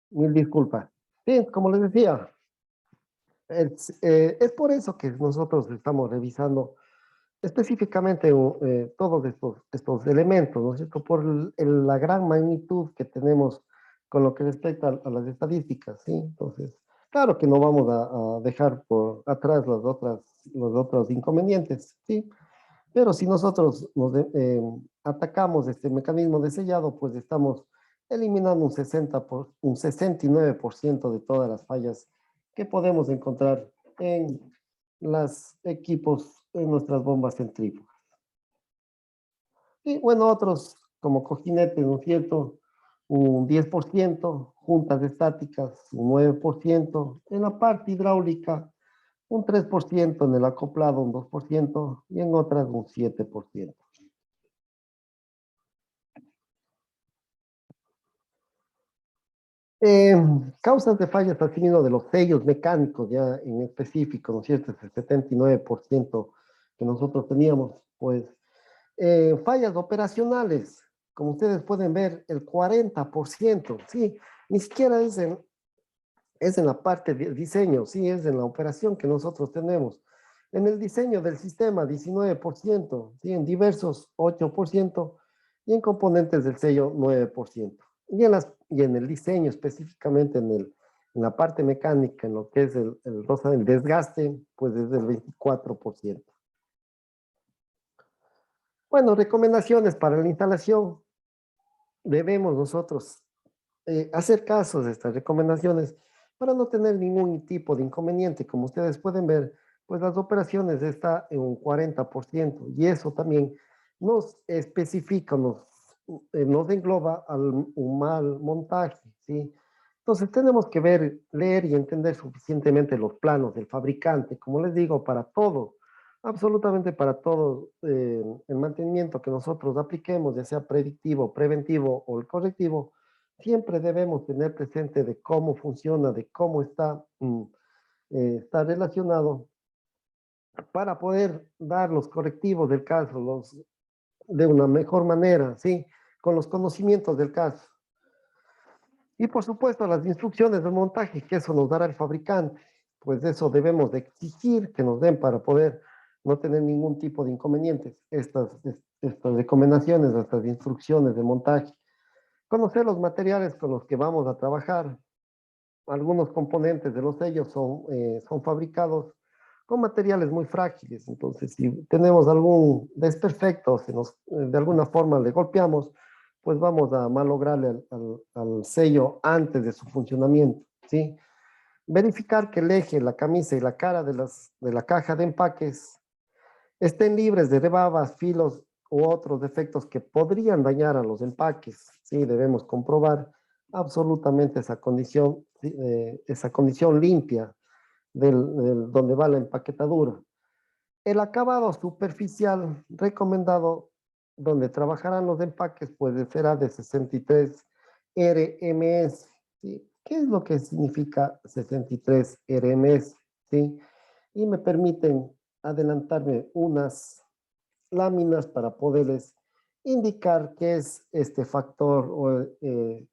[SPEAKER 1] Mil disculpas. Sí, como les decía, es por eso que nosotros estamos revisando específicamente todos estos elementos, ¿no es cierto? Por la gran magnitud que tenemos con lo que respecta a las estadísticas, ¿sí? Entonces, claro que no vamos a dejar por atrás los otros inconvenientes, ¿sí? Pero si nosotros atacamos este mecanismo de sellado, pues estamos eliminando un 69% de todas las fallas que podemos encontrar en los equipos, en nuestras bombas centrífugas. Y bueno, otros como cojinetes, ¿no es cierto? Un 10%, juntas estáticas, un 9%. En la parte hidráulica, un 3% en el acoplado, un 2% y en otras un 7%. Causas de fallas asimismo de los sellos mecánicos, ya en específico, ¿no es cierto? Es el 79% que nosotros teníamos, pues fallas operacionales, como ustedes pueden ver, el 40%, sí, ni siquiera es en la parte de diseño, sí, es en la operación que nosotros tenemos. En el diseño del sistema, 19%, sí, en diversos, 8%, y en componentes del sello, 9%. Y en el diseño, específicamente en la parte mecánica, en lo que es el desgaste, pues es del 24%. Bueno, recomendaciones para la instalación. Debemos nosotros hacer caso de estas recomendaciones para no tener ningún tipo de inconveniente. Como ustedes pueden ver, pues las operaciones están en un 40% y eso también nos especifica, nos engloba a un mal montaje, ¿sí? Entonces tenemos que ver, leer y entender suficientemente los planos del fabricante, como les digo, para todo, absolutamente para todo el mantenimiento que nosotros apliquemos, ya sea predictivo, preventivo o el correctivo, siempre debemos tener presente de cómo funciona, de cómo está relacionado para poder dar los correctivos del caso de una mejor manera, ¿sí? Con los conocimientos del caso. Y por supuesto las instrucciones de montaje, que eso nos dará el fabricante, pues eso debemos de exigir que nos den para poder no tener ningún tipo de inconvenientes. Estas recomendaciones, estas instrucciones de montaje. Conocer los materiales con los que vamos a trabajar. Algunos componentes de los sellos son fabricados con materiales muy frágiles. Entonces, si tenemos algún desperfecto, si de alguna forma le golpeamos, pues vamos a malograrle al sello antes de su funcionamiento, ¿sí? Verificar que el eje, la camisa y la cara de la caja de empaques estén libres de rebabas, filos u otros defectos que podrían dañar a los empaques, ¿sí? Debemos comprobar absolutamente esa condición limpia donde va la empaquetadura. El acabado superficial recomendado donde trabajarán los empaques, pues será de 63 RMS, ¿sí? ¿Qué es lo que significa 63 RMS? ¿Sí? Y me permiten adelantarme unas láminas para poderles indicar qué es este factor o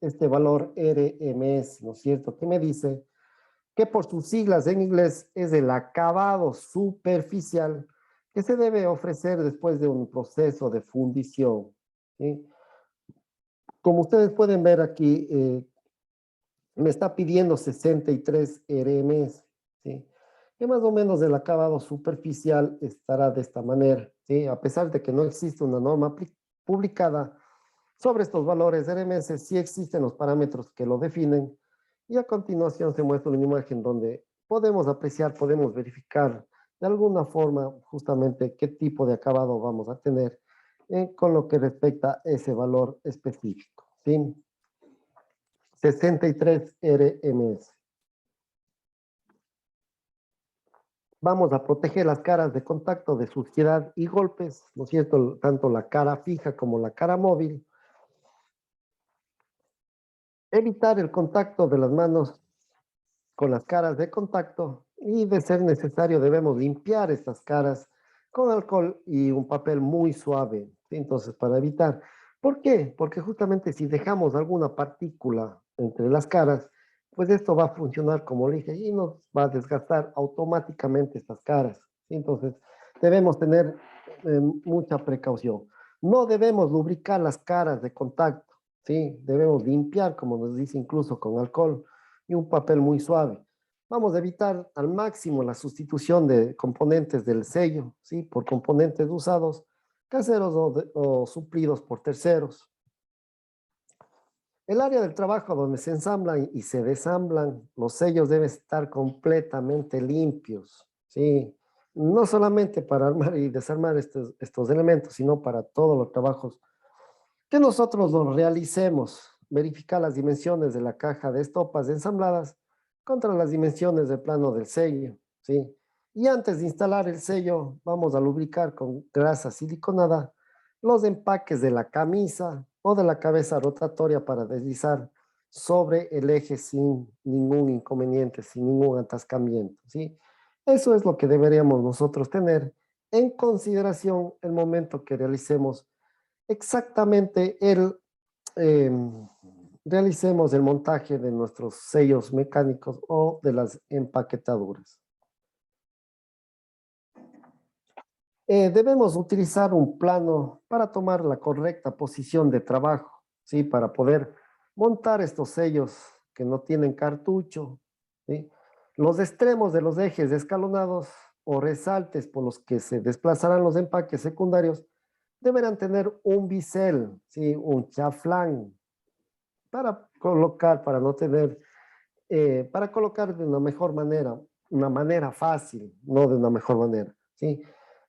[SPEAKER 1] este valor RMS, ¿no es cierto? Que me dice que por sus siglas en inglés es el acabado superficial que se debe ofrecer después de un proceso de fundición, ¿sí? Como ustedes pueden ver aquí, me está pidiendo 63 RMS, ¿sí? Que más o menos el acabado superficial estará de esta manera, ¿sí? A pesar de que no existe una norma publicada sobre estos valores RMS, sí existen los parámetros que lo definen, y a continuación se muestra una imagen donde podemos apreciar, podemos verificar de alguna forma justamente qué tipo de acabado vamos a tener con lo que respecta a ese valor específico, ¿sí? 63 RMS. Vamos a proteger las caras de contacto de suciedad y golpes, ¿no es cierto? Tanto la cara fija como la cara móvil. Evitar el contacto de las manos con las caras de contacto y de ser necesario debemos limpiar estas caras con alcohol y un papel muy suave, ¿sí? Entonces, para evitar. ¿Por qué? Porque justamente si dejamos alguna partícula entre las caras, pues esto va a funcionar como le dije y nos va a desgastar automáticamente estas caras, ¿sí? Entonces, debemos tener mucha precaución. No debemos lubricar las caras de contacto, ¿sí? Debemos limpiar, como nos dice incluso con alcohol y un papel muy suave. Vamos a evitar al máximo la sustitución de componentes del sello, ¿sí? Por componentes usados, caseros o suplidos por terceros. El área del trabajo donde se ensamblan y se desamblan los sellos deben estar completamente limpios, ¿sí? No solamente para armar y desarmar estos elementos, sino para todos los trabajos que nosotros los realicemos. Verificar las dimensiones de la caja de estopas ensambladas contra las dimensiones del plano del sello, ¿sí? Y antes de instalar el sello, vamos a lubricar con grasa siliconada los empaques de la camisa o de la cabeza rotatoria para deslizar sobre el eje sin ningún inconveniente, sin ningún atascamiento, ¿sí? Eso es lo que deberíamos nosotros tener en consideración el momento que realicemos exactamente realicemos el montaje de nuestros sellos mecánicos o de las empaquetaduras. Debemos utilizar un plano para tomar la correcta posición de trabajo, ¿sí? Para poder montar estos sellos que no tienen cartucho, ¿sí? Los extremos de los ejes escalonados o resaltes por los que se desplazarán los empaques secundarios deberán tener un bisel, ¿sí? Un chaflán para colocar, para no tener, para colocar de una manera fácil, no de una mejor manera, ¿sí?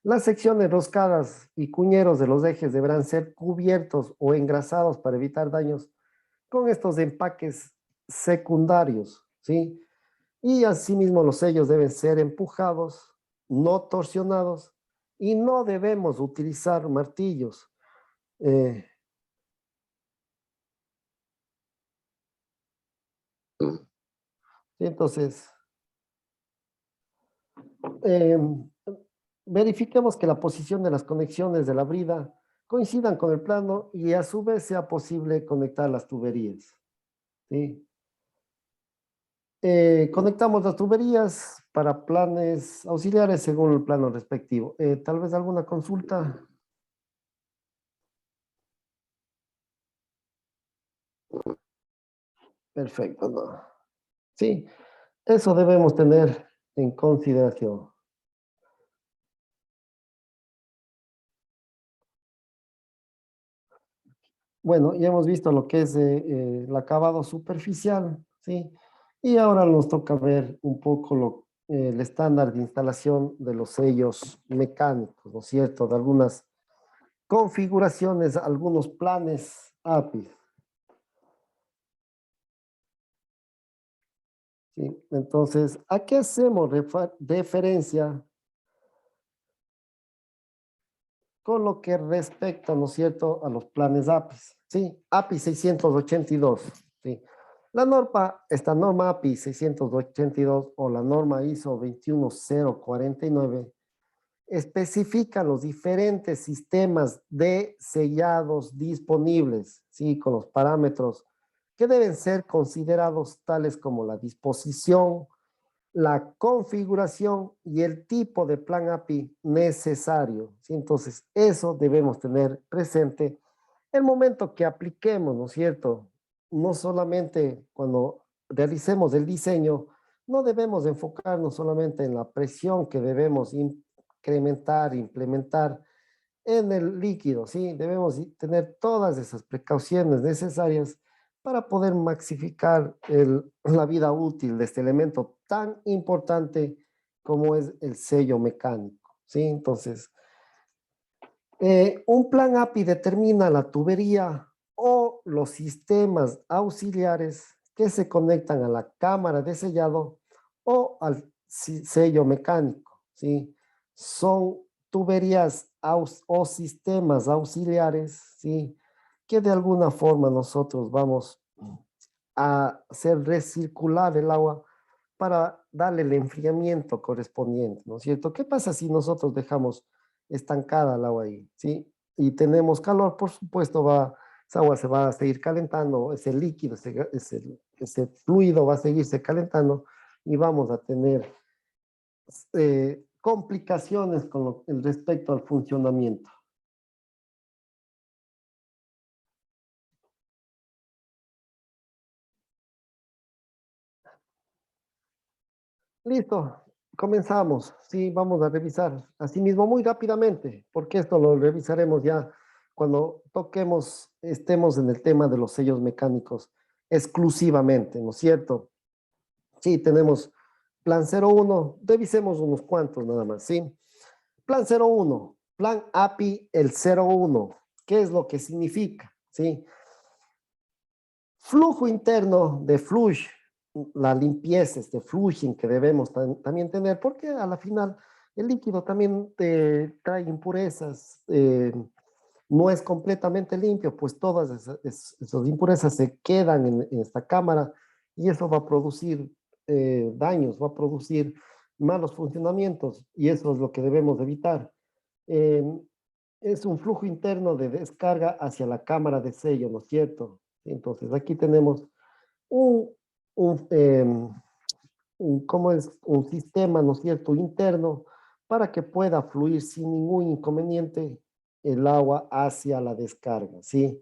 [SPEAKER 1] Las secciones roscadas y cuñeros de los ejes deberán ser cubiertos o engrasados para evitar daños con estos empaques secundarios, ¿sí? Y asimismo los sellos deben ser empujados, no torsionados, y no debemos utilizar martillos. Eh, entonces, eh, verifiquemos que la posición de las conexiones de la brida coincidan con el plano y a su vez sea posible conectar las tuberías, ¿sí? Conectamos las tuberías para planes auxiliares según el plano respectivo. Tal vez alguna consulta. Perfecto, ¿no? Sí, eso debemos tener en consideración. Bueno, ya hemos visto lo que es el acabado superficial, ¿sí? Y ahora nos toca ver un poco el estándar de instalación de los sellos mecánicos, ¿no es cierto? De algunas configuraciones, algunos planes API. ¿Sí? Entonces, ¿a qué hacemos referencia con lo que respecta, ¿no es cierto?, a los planes APIs? ¿Sí? API 682, ¿sí? Esta norma API 682 o la norma ISO 21049 especifica los diferentes sistemas de sellados disponibles, ¿sí? Con los parámetros que deben ser considerados tales como la disposición, la configuración y el tipo de plan API necesario, ¿sí? Entonces, eso debemos tener presente el momento que apliquemos, ¿no es cierto? No solamente cuando realicemos el diseño, no debemos enfocarnos solamente en la presión que debemos incrementar, implementar en el líquido, ¿sí? Debemos tener todas esas precauciones necesarias para poder maxificar la vida útil de este elemento tan importante como es el sello mecánico, ¿sí? Entonces, un plan API determina la tubería o los sistemas auxiliares que se conectan a la cámara de sellado o al sello mecánico, ¿sí? Son tuberías o sistemas auxiliares, ¿sí? Que de alguna forma nosotros vamos a hacer recircular el agua para darle el enfriamiento correspondiente, ¿no es cierto? ¿Qué pasa si nosotros dejamos estancada el agua ahí, ¿sí? Y tenemos calor, por supuesto, esa agua se va a seguir calentando, ese líquido, ese fluido va a seguirse calentando y vamos a tener complicaciones con el respecto al funcionamiento. Listo, comenzamos. Sí, vamos a revisar. Asimismo, muy rápidamente, porque esto lo revisaremos ya cuando estemos en el tema de los sellos mecánicos exclusivamente, ¿no es cierto? Sí, tenemos plan 01, revisemos unos cuantos nada más, ¿sí? Plan 01, plan API el 01, ¿qué es lo que significa? ¿Sí? Flujo interno de flush la limpieza, este flushing que debemos también tener, porque a la final el líquido también trae impurezas, no es completamente limpio, pues todas esas impurezas se quedan en esta cámara y eso va a producir daños, va a producir malos funcionamientos y eso es lo que debemos evitar. Eh, es un flujo interno de descarga hacia la cámara de sello, ¿no es cierto? Entonces aquí tenemos un, un, ¿cómo es? Un sistema, ¿no es cierto?, interno para que pueda fluir sin ningún inconveniente el agua hacia la descarga, ¿sí?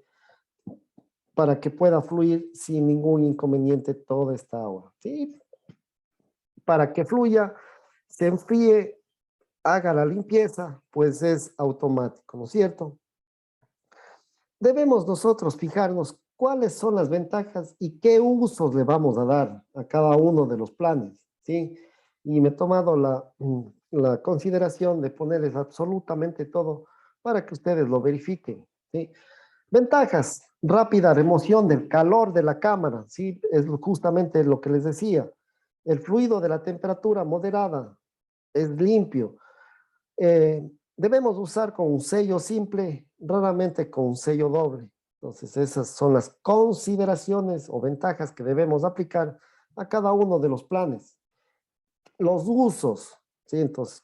[SPEAKER 1] Para que pueda fluir sin ningún inconveniente toda esta agua, ¿sí? Para que fluya, se enfríe, haga la limpieza, pues es automático, ¿no es cierto? Debemos nosotros fijarnos cuáles son las ventajas y qué usos le vamos a dar a cada uno de los planes, ¿sí? Y me he tomado la consideración de ponerles absolutamente todo para que ustedes lo verifiquen, ¿sí? Ventajas, rápida remoción del calor de la cámara, ¿sí? Es justamente lo que les decía. El fluido de la temperatura moderada es limpio. Debemos usar con un sello simple, raramente con un sello doble. Entonces, esas son las consideraciones o ventajas que debemos aplicar a cada uno de los planes. Los usos, ¿sí? Entonces,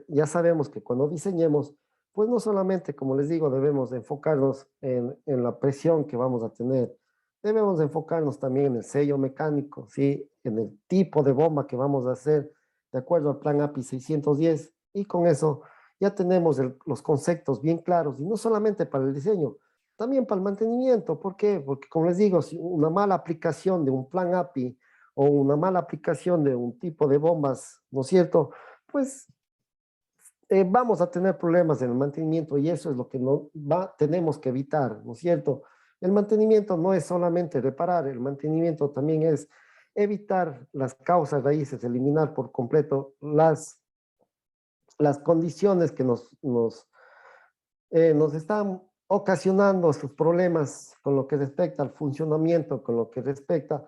[SPEAKER 1] ya sabemos que cuando diseñemos, pues no solamente, como les digo, debemos de enfocarnos en la presión que vamos a tener, debemos de enfocarnos también en el sello mecánico, ¿sí? En el tipo de bomba que vamos a hacer, de acuerdo al plan API 610, y con eso ya tenemos los conceptos bien claros, y no solamente para el diseño, también para el mantenimiento. ¿Por qué? Porque, como les digo, si una mala aplicación de un plan API o una mala aplicación de un tipo de bombas, ¿no es cierto? Pues vamos a tener problemas en el mantenimiento y eso es lo que tenemos que evitar, ¿no es cierto? El mantenimiento no es solamente reparar, el mantenimiento también es evitar las causas raíces, eliminar por completo las condiciones que nos están ocasionando sus problemas con lo que respecta al funcionamiento, con lo que respecta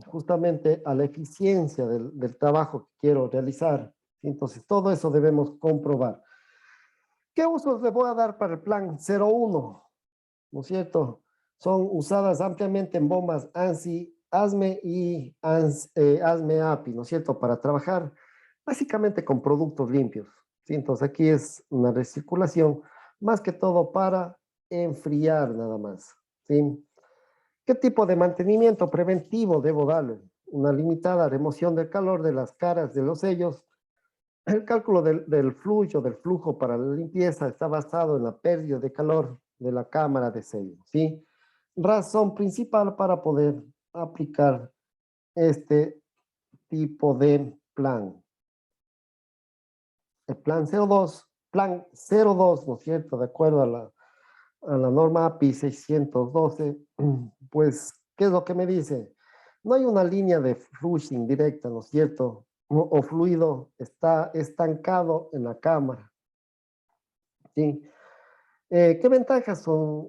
[SPEAKER 1] justamente a la eficiencia del trabajo que quiero realizar. Entonces, todo eso debemos comprobar. ¿Qué usos le voy a dar para el plan 01? ¿No es cierto? Son usadas ampliamente en bombas ANSI, ASME y ASME API, ¿no es cierto? Para trabajar básicamente con productos limpios, ¿sí? Entonces aquí es una recirculación, más que todo para enfriar nada más, ¿sí? ¿Qué tipo de mantenimiento preventivo debo darle? Una limitada remoción del calor de las caras de los sellos. El cálculo del flujo para la limpieza está basado en la pérdida de calor de la cámara de sello, ¿sí? Razón principal para poder aplicar este tipo de plan. El plan 02, ¿no es cierto? De acuerdo a la norma API 612, pues, ¿qué es lo que me dice? No hay una línea de flushing directa, ¿no es cierto? O fluido está estancado en la cámara, ¿sí? ¿Qué ventajas son?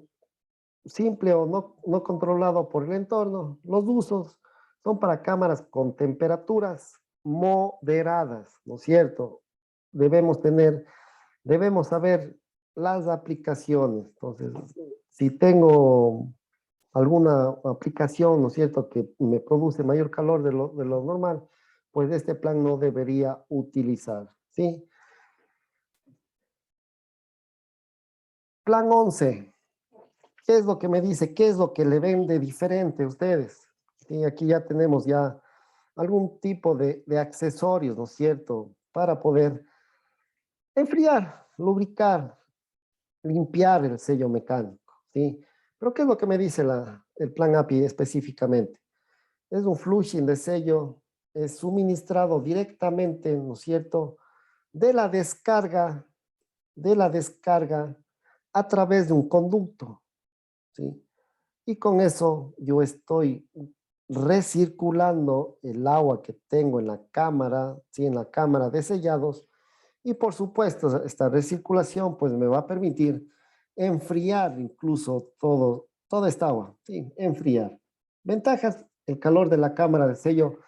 [SPEAKER 1] Simple o no controlado por el entorno. Los usos son para cámaras con temperaturas moderadas, ¿no es cierto? Debemos saber las aplicaciones. Entonces, si tengo alguna aplicación, ¿no es cierto?, que me produce mayor calor de lo normal, pues este plan no debería utilizar, ¿sí? Plan 11. ¿Qué es lo que me dice? ¿Qué es lo que le ven de diferente a ustedes? Y aquí ya tenemos ya algún tipo de accesorios, ¿no es cierto?, para poder enfriar, lubricar, limpiar el sello mecánico, ¿sí? Pero ¿qué es lo que me dice el plan API específicamente? Es un flushing de sello, es suministrado directamente, ¿no es cierto?, de la descarga a través de un conducto, ¿sí? Y con eso yo estoy recirculando el agua que tengo en la cámara, ¿sí? En la cámara de sellados. Y por supuesto, esta recirculación pues me va a permitir enfriar incluso toda esta agua, ¿sí? Enfriar. Ventajas el calor de la cámara de sello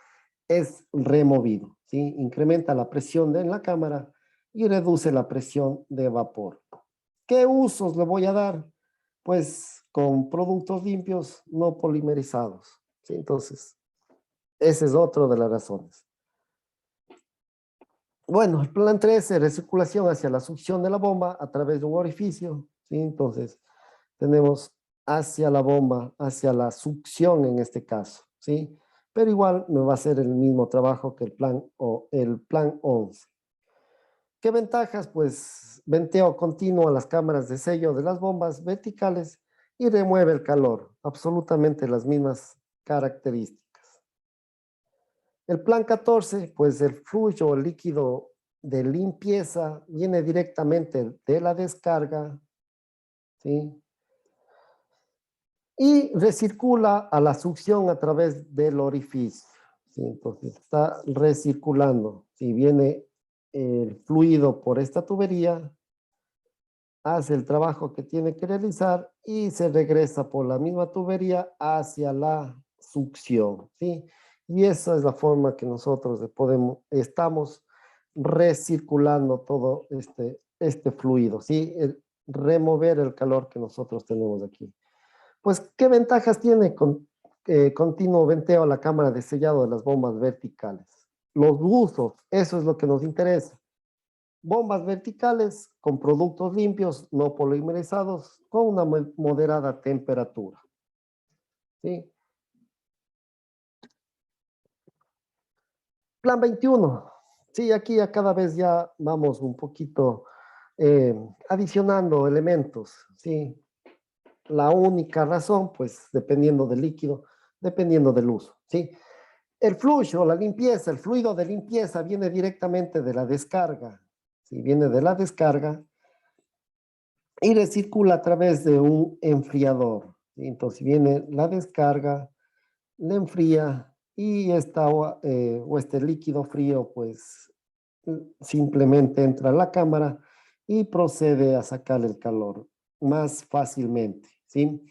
[SPEAKER 1] es removido, ¿sí? Incrementa la presión en la cámara y reduce la presión de vapor. ¿Qué usos le voy a dar? Pues con productos limpios no polimerizados, ¿sí? Entonces, ese es otro de las razones. Bueno, el plan 13, recirculación hacia la succión de la bomba a través de un orificio, ¿sí? Entonces, tenemos hacia la bomba, hacia la succión en este caso, ¿sí? Pero igual me va a hacer el mismo trabajo que el plan 11. ¿Qué ventajas? Pues venteo continuo a las cámaras de sello de las bombas verticales y remueve el calor, absolutamente las mismas características. El plan 14, pues el flujo líquido de limpieza viene directamente de la descarga, ¿sí? Y recircula a la succión a través del orificio, ¿sí? Entonces está recirculando. Si viene el fluido por esta tubería, hace el trabajo que tiene que realizar y se regresa por la misma tubería hacia la succión, ¿sí? Y esa es la forma que nosotros estamos recirculando todo este fluido, ¿sí? Remover el calor que nosotros tenemos aquí. Pues, ¿qué ventajas tiene con continuo venteo a la cámara de sellado de las bombas verticales? Los usos, eso es lo que nos interesa. Bombas verticales con productos limpios, no polimerizados, con una moderada temperatura. ¿Sí? Plan 21. Sí, aquí ya cada vez ya vamos un poquito adicionando elementos. ¿Sí? La única razón, pues, dependiendo del líquido, dependiendo del uso. ¿Sí? El flujo, la limpieza, el fluido de limpieza viene directamente de la descarga. ¿Sí? Viene de la descarga y recircula a través de un enfriador. ¿Sí? Entonces viene la descarga, la enfría y esta agua o este líquido frío pues simplemente entra a la cámara y procede a sacar el calor más fácilmente. ¿Sí?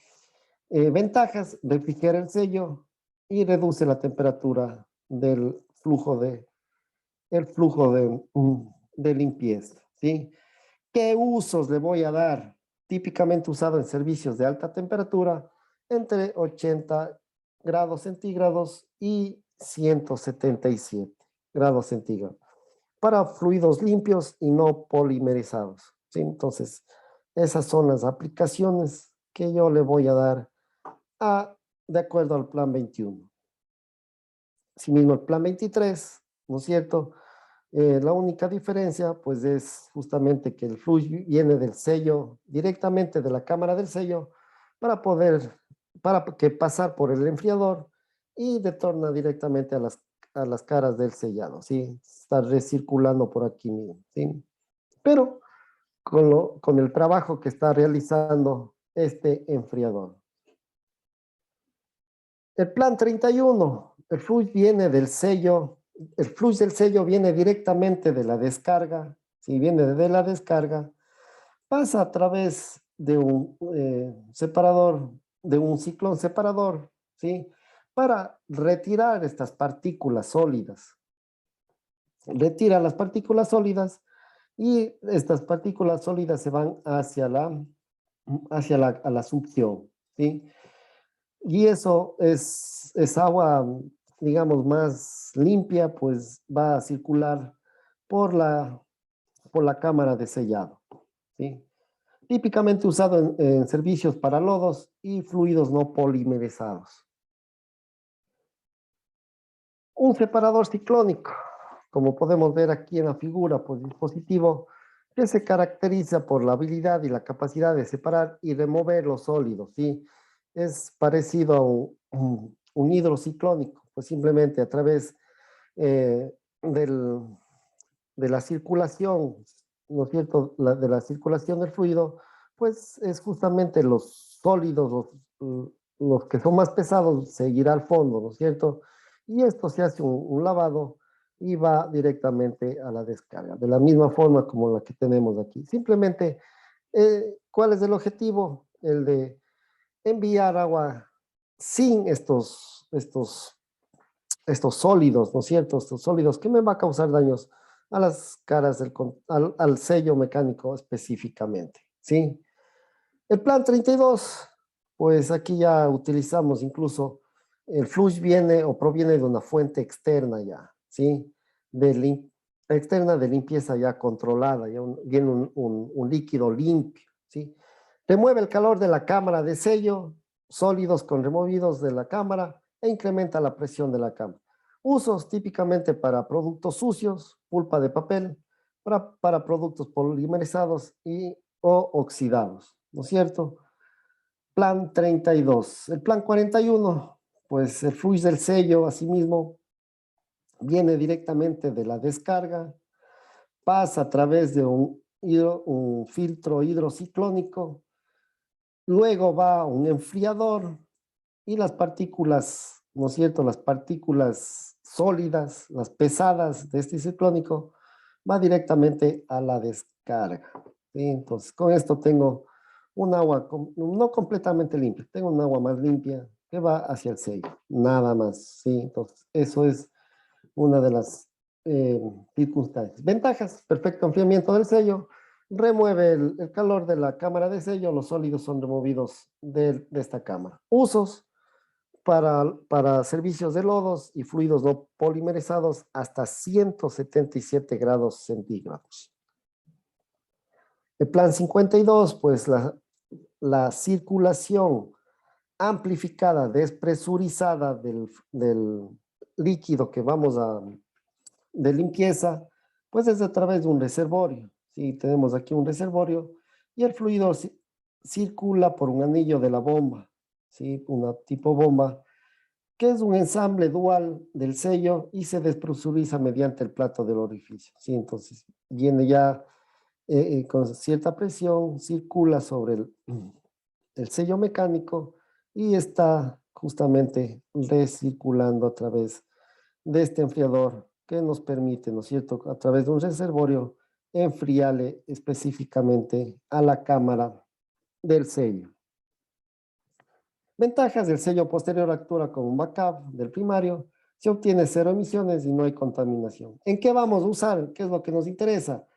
[SPEAKER 1] Ventajas, refrigera el sello y reduce la temperatura del flujo de limpieza. ¿Sí? ¿Qué usos le voy a dar? Típicamente usado en servicios de alta temperatura, entre 80 grados centígrados y 177 grados centígrados, para fluidos limpios y no polimerizados. ¿Sí? Entonces, esas son las aplicaciones que yo le voy a dar de acuerdo al plan 21. Asimismo, el plan 23, ¿no es cierto? La única diferencia, pues, es justamente que el flujo viene del sello, directamente de la cámara del sello, para que pasar por el enfriador y retorna directamente a las caras del sellado, ¿sí? Está recirculando por aquí mismo, ¿sí? Pero con el trabajo que está realizando este enfriador. El plan 31, el flujo viene del sello. El flujo del sello viene directamente de la descarga. Si viene de la descarga, pasa a través de un separador, de un ciclón separador, ¿sí? Para retirar estas partículas sólidas. Retira las partículas sólidas y estas partículas sólidas se van hacia la succión, ¿sí? Y eso es agua, digamos, más limpia, pues va a circular por la cámara de sellado, ¿sí? Típicamente usado en servicios para lodos y fluidos no polimerizados. Un separador ciclónico, como podemos ver aquí en la figura por dispositivo, que se caracteriza por la habilidad y la capacidad de separar y remover los sólidos, ¿sí? Es parecido a un hidrociclónico, pues simplemente a través eh, de la circulación, ¿no es cierto?, de la circulación del fluido, pues es justamente los sólidos, los que son más pesados, seguirá al fondo, ¿no es cierto? Y esto se hace un lavado y va directamente a la descarga, de la misma forma como la que tenemos aquí. Simplemente, ¿cuál es el objetivo? El de enviar agua sin estos estos sólidos, ¿no es cierto? Estos sólidos que me va a causar daños a las caras al sello mecánico específicamente, ¿sí? El plan 32, pues aquí ya utilizamos incluso el flush viene o proviene de una fuente externa ya, ¿sí? Externa de limpieza ya controlada, ya viene un líquido limpio, ¿sí? Remueve el calor de la cámara de sello, sólidos con removidos de la cámara e incrementa la presión de la cámara. Usos típicamente para productos sucios, pulpa de papel, para productos polimerizados o oxidados, ¿no es cierto? Plan 32. El plan 41, pues el flujo del sello, asimismo, viene directamente de la descarga, pasa a través de un filtro hidrociclónico, luego va a un enfriador y las partículas, ¿no es cierto? Las partículas sólidas, las pesadas de este ciclónico, va directamente a la descarga, ¿sí? Entonces, con esto tengo un agua no completamente limpia, tengo un agua más limpia que va hacia el sello, nada más, ¿sí? Entonces, eso es una de las circunstancias. Ventajas: perfecto enfriamiento del sello, remueve el calor de la cámara de sello, los sólidos son removidos de esta cámara. Usos: para servicios de lodos y fluidos no polimerizados hasta 177 grados centígrados. El plan 52, pues la circulación amplificada, despresurizada del líquido que de limpieza, pues es a través de un reservorio. Sí, tenemos aquí un reservorio y el fluido circula por un anillo de la bomba, ¿sí? Una tipo bomba, que es un ensamble dual del sello y se despresuriza mediante el plato del orificio, ¿sí? Entonces viene ya con cierta presión, circula sobre el sello mecánico y está justamente recirculando a través de este enfriador que nos permite, ¿no es cierto?, a través de un reservorio, enfriarle específicamente a la cámara del sello. Ventajas: del sello posterior actúa como un backup del primario, se obtiene 0 emisiones y no hay contaminación. ¿En qué vamos a usar? ¿Qué es lo que nos interesa?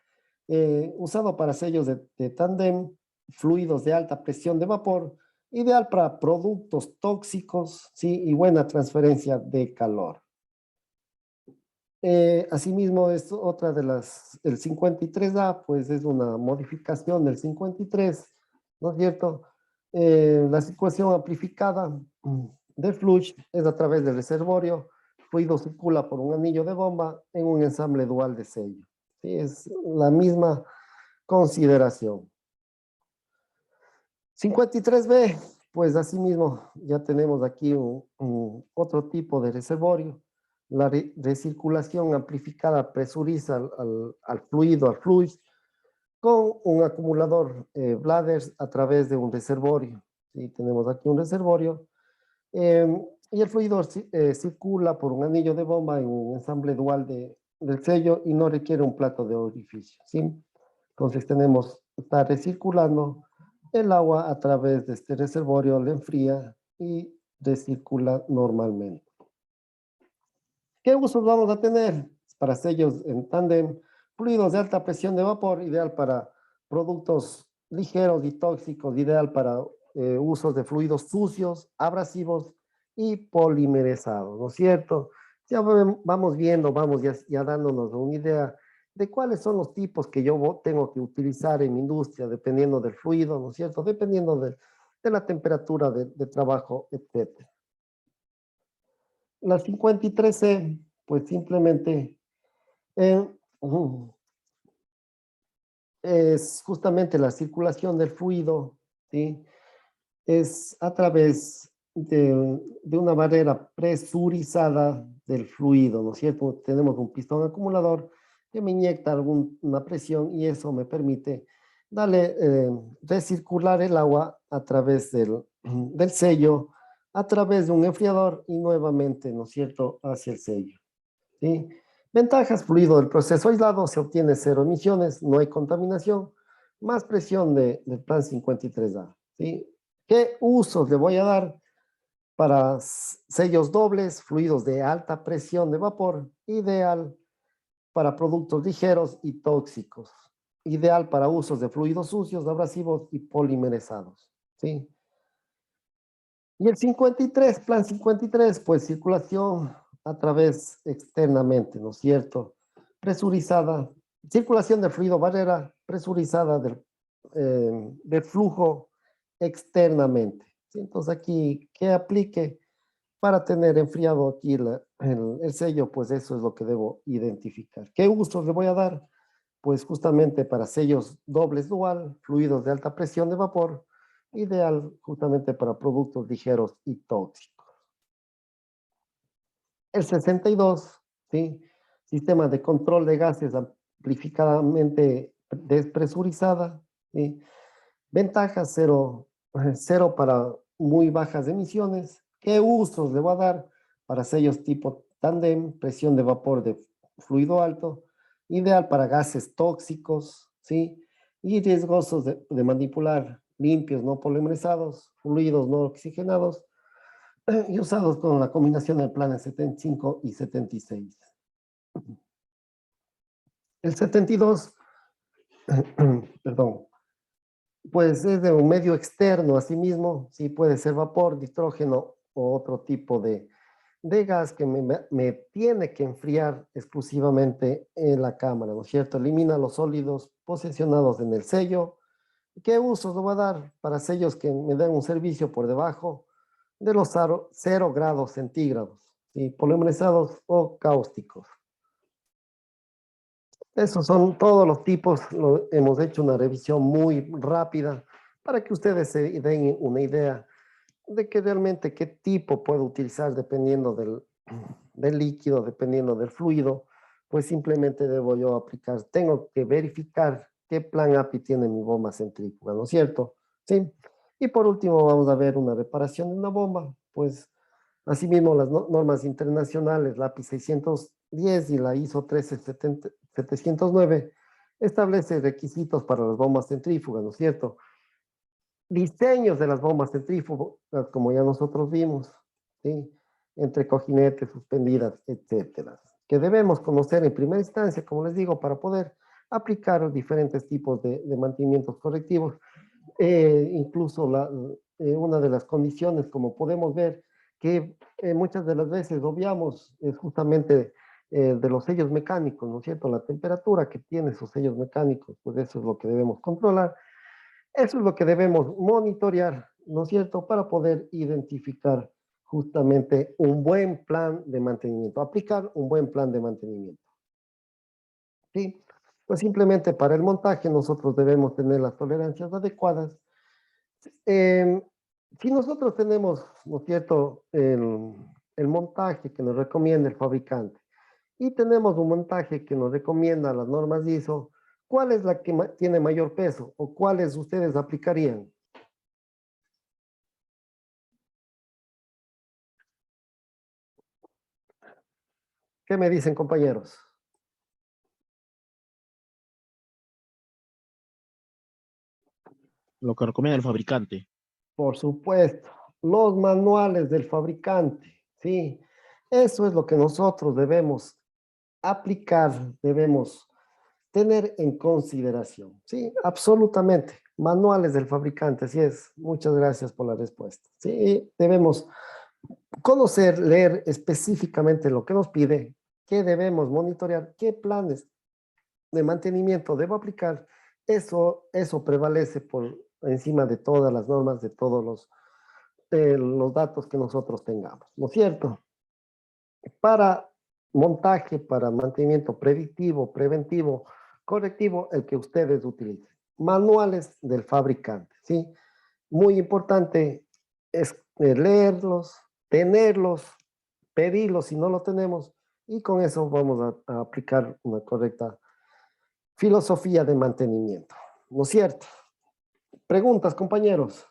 [SPEAKER 1] Usado para sellos de tándem, fluidos de alta presión de vapor, ideal para productos tóxicos, ¿sí? Y buena transferencia de calor. Asimismo, es otra de el 53A, pues es una modificación del 53, ¿no es cierto? La circulación amplificada del flush es a través del reservorio, fluido circula por un anillo de bomba en un ensamble dual de sello. ¿Sí? Es la misma consideración. 53B, pues asimismo ya tenemos aquí otro tipo de reservorio. La recirculación amplificada presuriza al fluido, con un acumulador bladders a través de un reservorio. ¿Sí? Tenemos aquí un reservorio y el fluido circula por un anillo de bomba en un ensamble dual del sello y no requiere un plato de orificio, ¿sí? Entonces está recirculando el agua a través de este reservorio, le enfría y recircula normalmente. ¿Qué usos vamos a tener? Para sellos en tándem, fluidos de alta presión de vapor, ideal para productos ligeros y tóxicos, ideal para usos de fluidos sucios, abrasivos y polimerizados, ¿no es cierto? Ya vamos viendo, vamos ya dándonos una idea de cuáles son los tipos que yo tengo que utilizar en mi industria, dependiendo del fluido, ¿no es cierto? Dependiendo de la temperatura de trabajo, etc. La 53C, pues simplemente es justamente la circulación del fluido, ¿sí? Es a través de una barrera presurizada del fluido, ¿no es cierto? Tenemos un pistón acumulador que me inyecta una presión y eso me permite recircular el agua a través del sello, a través de un enfriador y nuevamente, ¿no es cierto?, hacia el sello, ¿sí? Ventajas: fluido del proceso aislado, se obtiene 0 emisiones, no hay contaminación, más presión del plan 53A, ¿sí? ¿Qué usos le voy a dar? para sellos dobles, fluidos de alta presión de vapor, ideal para productos ligeros y tóxicos, ideal para usos de fluidos sucios, abrasivos y polimerizados, ¿sí? Y el 53, plan 53, pues circulación a través externamente, ¿no es cierto? Presurizada, circulación de fluido barrera presurizada del flujo externamente, ¿sí? Entonces aquí, que aplique para tener enfriado aquí el sello, pues eso es lo que debo identificar. ¿Qué usos le voy a dar? Pues justamente para sellos dobles dual, fluidos de alta presión de vapor, ideal justamente para productos ligeros y tóxicos. El 62, ¿sí? Sistema de control de gases amplificadamente despresurizada, ¿sí? Ventajas cero para muy bajas emisiones. ¿Qué usos le voy a dar? Para sellos tipo tándem, presión de vapor de fluido alto, ideal para gases tóxicos, ¿sí? Y riesgosos de manipular, limpios, no polimerizados, fluidos no oxigenados, y usados con la combinación del planes 75 y 76. El 72, perdón, pues es de un medio externo, asimismo, sí puede ser vapor, nitrógeno o otro tipo de gas que me tiene que enfriar exclusivamente en la cámara, ¿no es cierto? Elimina los sólidos posicionados en el sello. ¿Qué usos lo voy a dar? Para sellos que me den un servicio por debajo de los 0 grados centígrados, ¿sí? Polimerizados o cáusticos. Esos son todos los tipos, hemos hecho una revisión muy rápida para que ustedes se den una idea de que realmente qué tipo puedo utilizar dependiendo del líquido, dependiendo del fluido, pues simplemente debo yo aplicar, tengo que verificar qué plan API tiene mi bomba centrífuga, ¿no es cierto? ¿Sí? Y por último vamos a ver una reparación de una bomba, pues asimismo las normas internacionales, la API 610 y la ISO 13709 establece requisitos para las bombas centrífugas, ¿no es cierto? Diseños de las bombas centrífugas, como ya nosotros vimos, ¿sí? Entre cojinetes, suspendidas, etcétera, que debemos conocer en primera instancia, como les digo, para poder aplicar los diferentes tipos de mantenimientos correctivos. Incluso una de las condiciones, como podemos ver, que muchas de las veces obviamos, es justamente de los sellos mecánicos, ¿no es cierto? La temperatura que tienen esos sellos mecánicos, pues eso es lo que debemos controlar. Eso es lo que debemos monitorear, ¿no es cierto?, para poder identificar justamente un buen plan de mantenimiento, aplicar un buen plan de mantenimiento. ¿Sí? Pues simplemente para el montaje nosotros debemos tener las tolerancias adecuadas. Si nosotros tenemos, ¿no es cierto?, el montaje que nos recomienda el fabricante y tenemos un montaje que nos recomienda las normas ISO, ¿cuál es la que tiene mayor peso o cuáles ustedes aplicarían? ¿Qué me dicen, compañeros?
[SPEAKER 2] Lo que recomienda el fabricante.
[SPEAKER 1] Por supuesto, los manuales del fabricante, ¿sí? Eso es lo que nosotros debemos aplicar, debemos tener en consideración, ¿sí? Absolutamente. Manuales del fabricante, así es. Muchas gracias por la respuesta. Sí, debemos conocer, leer específicamente lo que nos pide, qué debemos monitorear, qué planes de mantenimiento debo aplicar. Eso prevalece por encima de todas las normas, de todos los datos que nosotros tengamos, ¿no es cierto? Para montaje, para mantenimiento predictivo, preventivo, correctivo, el que ustedes utilicen. Manuales del fabricante, ¿sí? Muy importante es leerlos, tenerlos, pedirlos si no lo tenemos, y con eso vamos a aplicar una correcta filosofía de mantenimiento, ¿no es cierto? Preguntas, compañeros.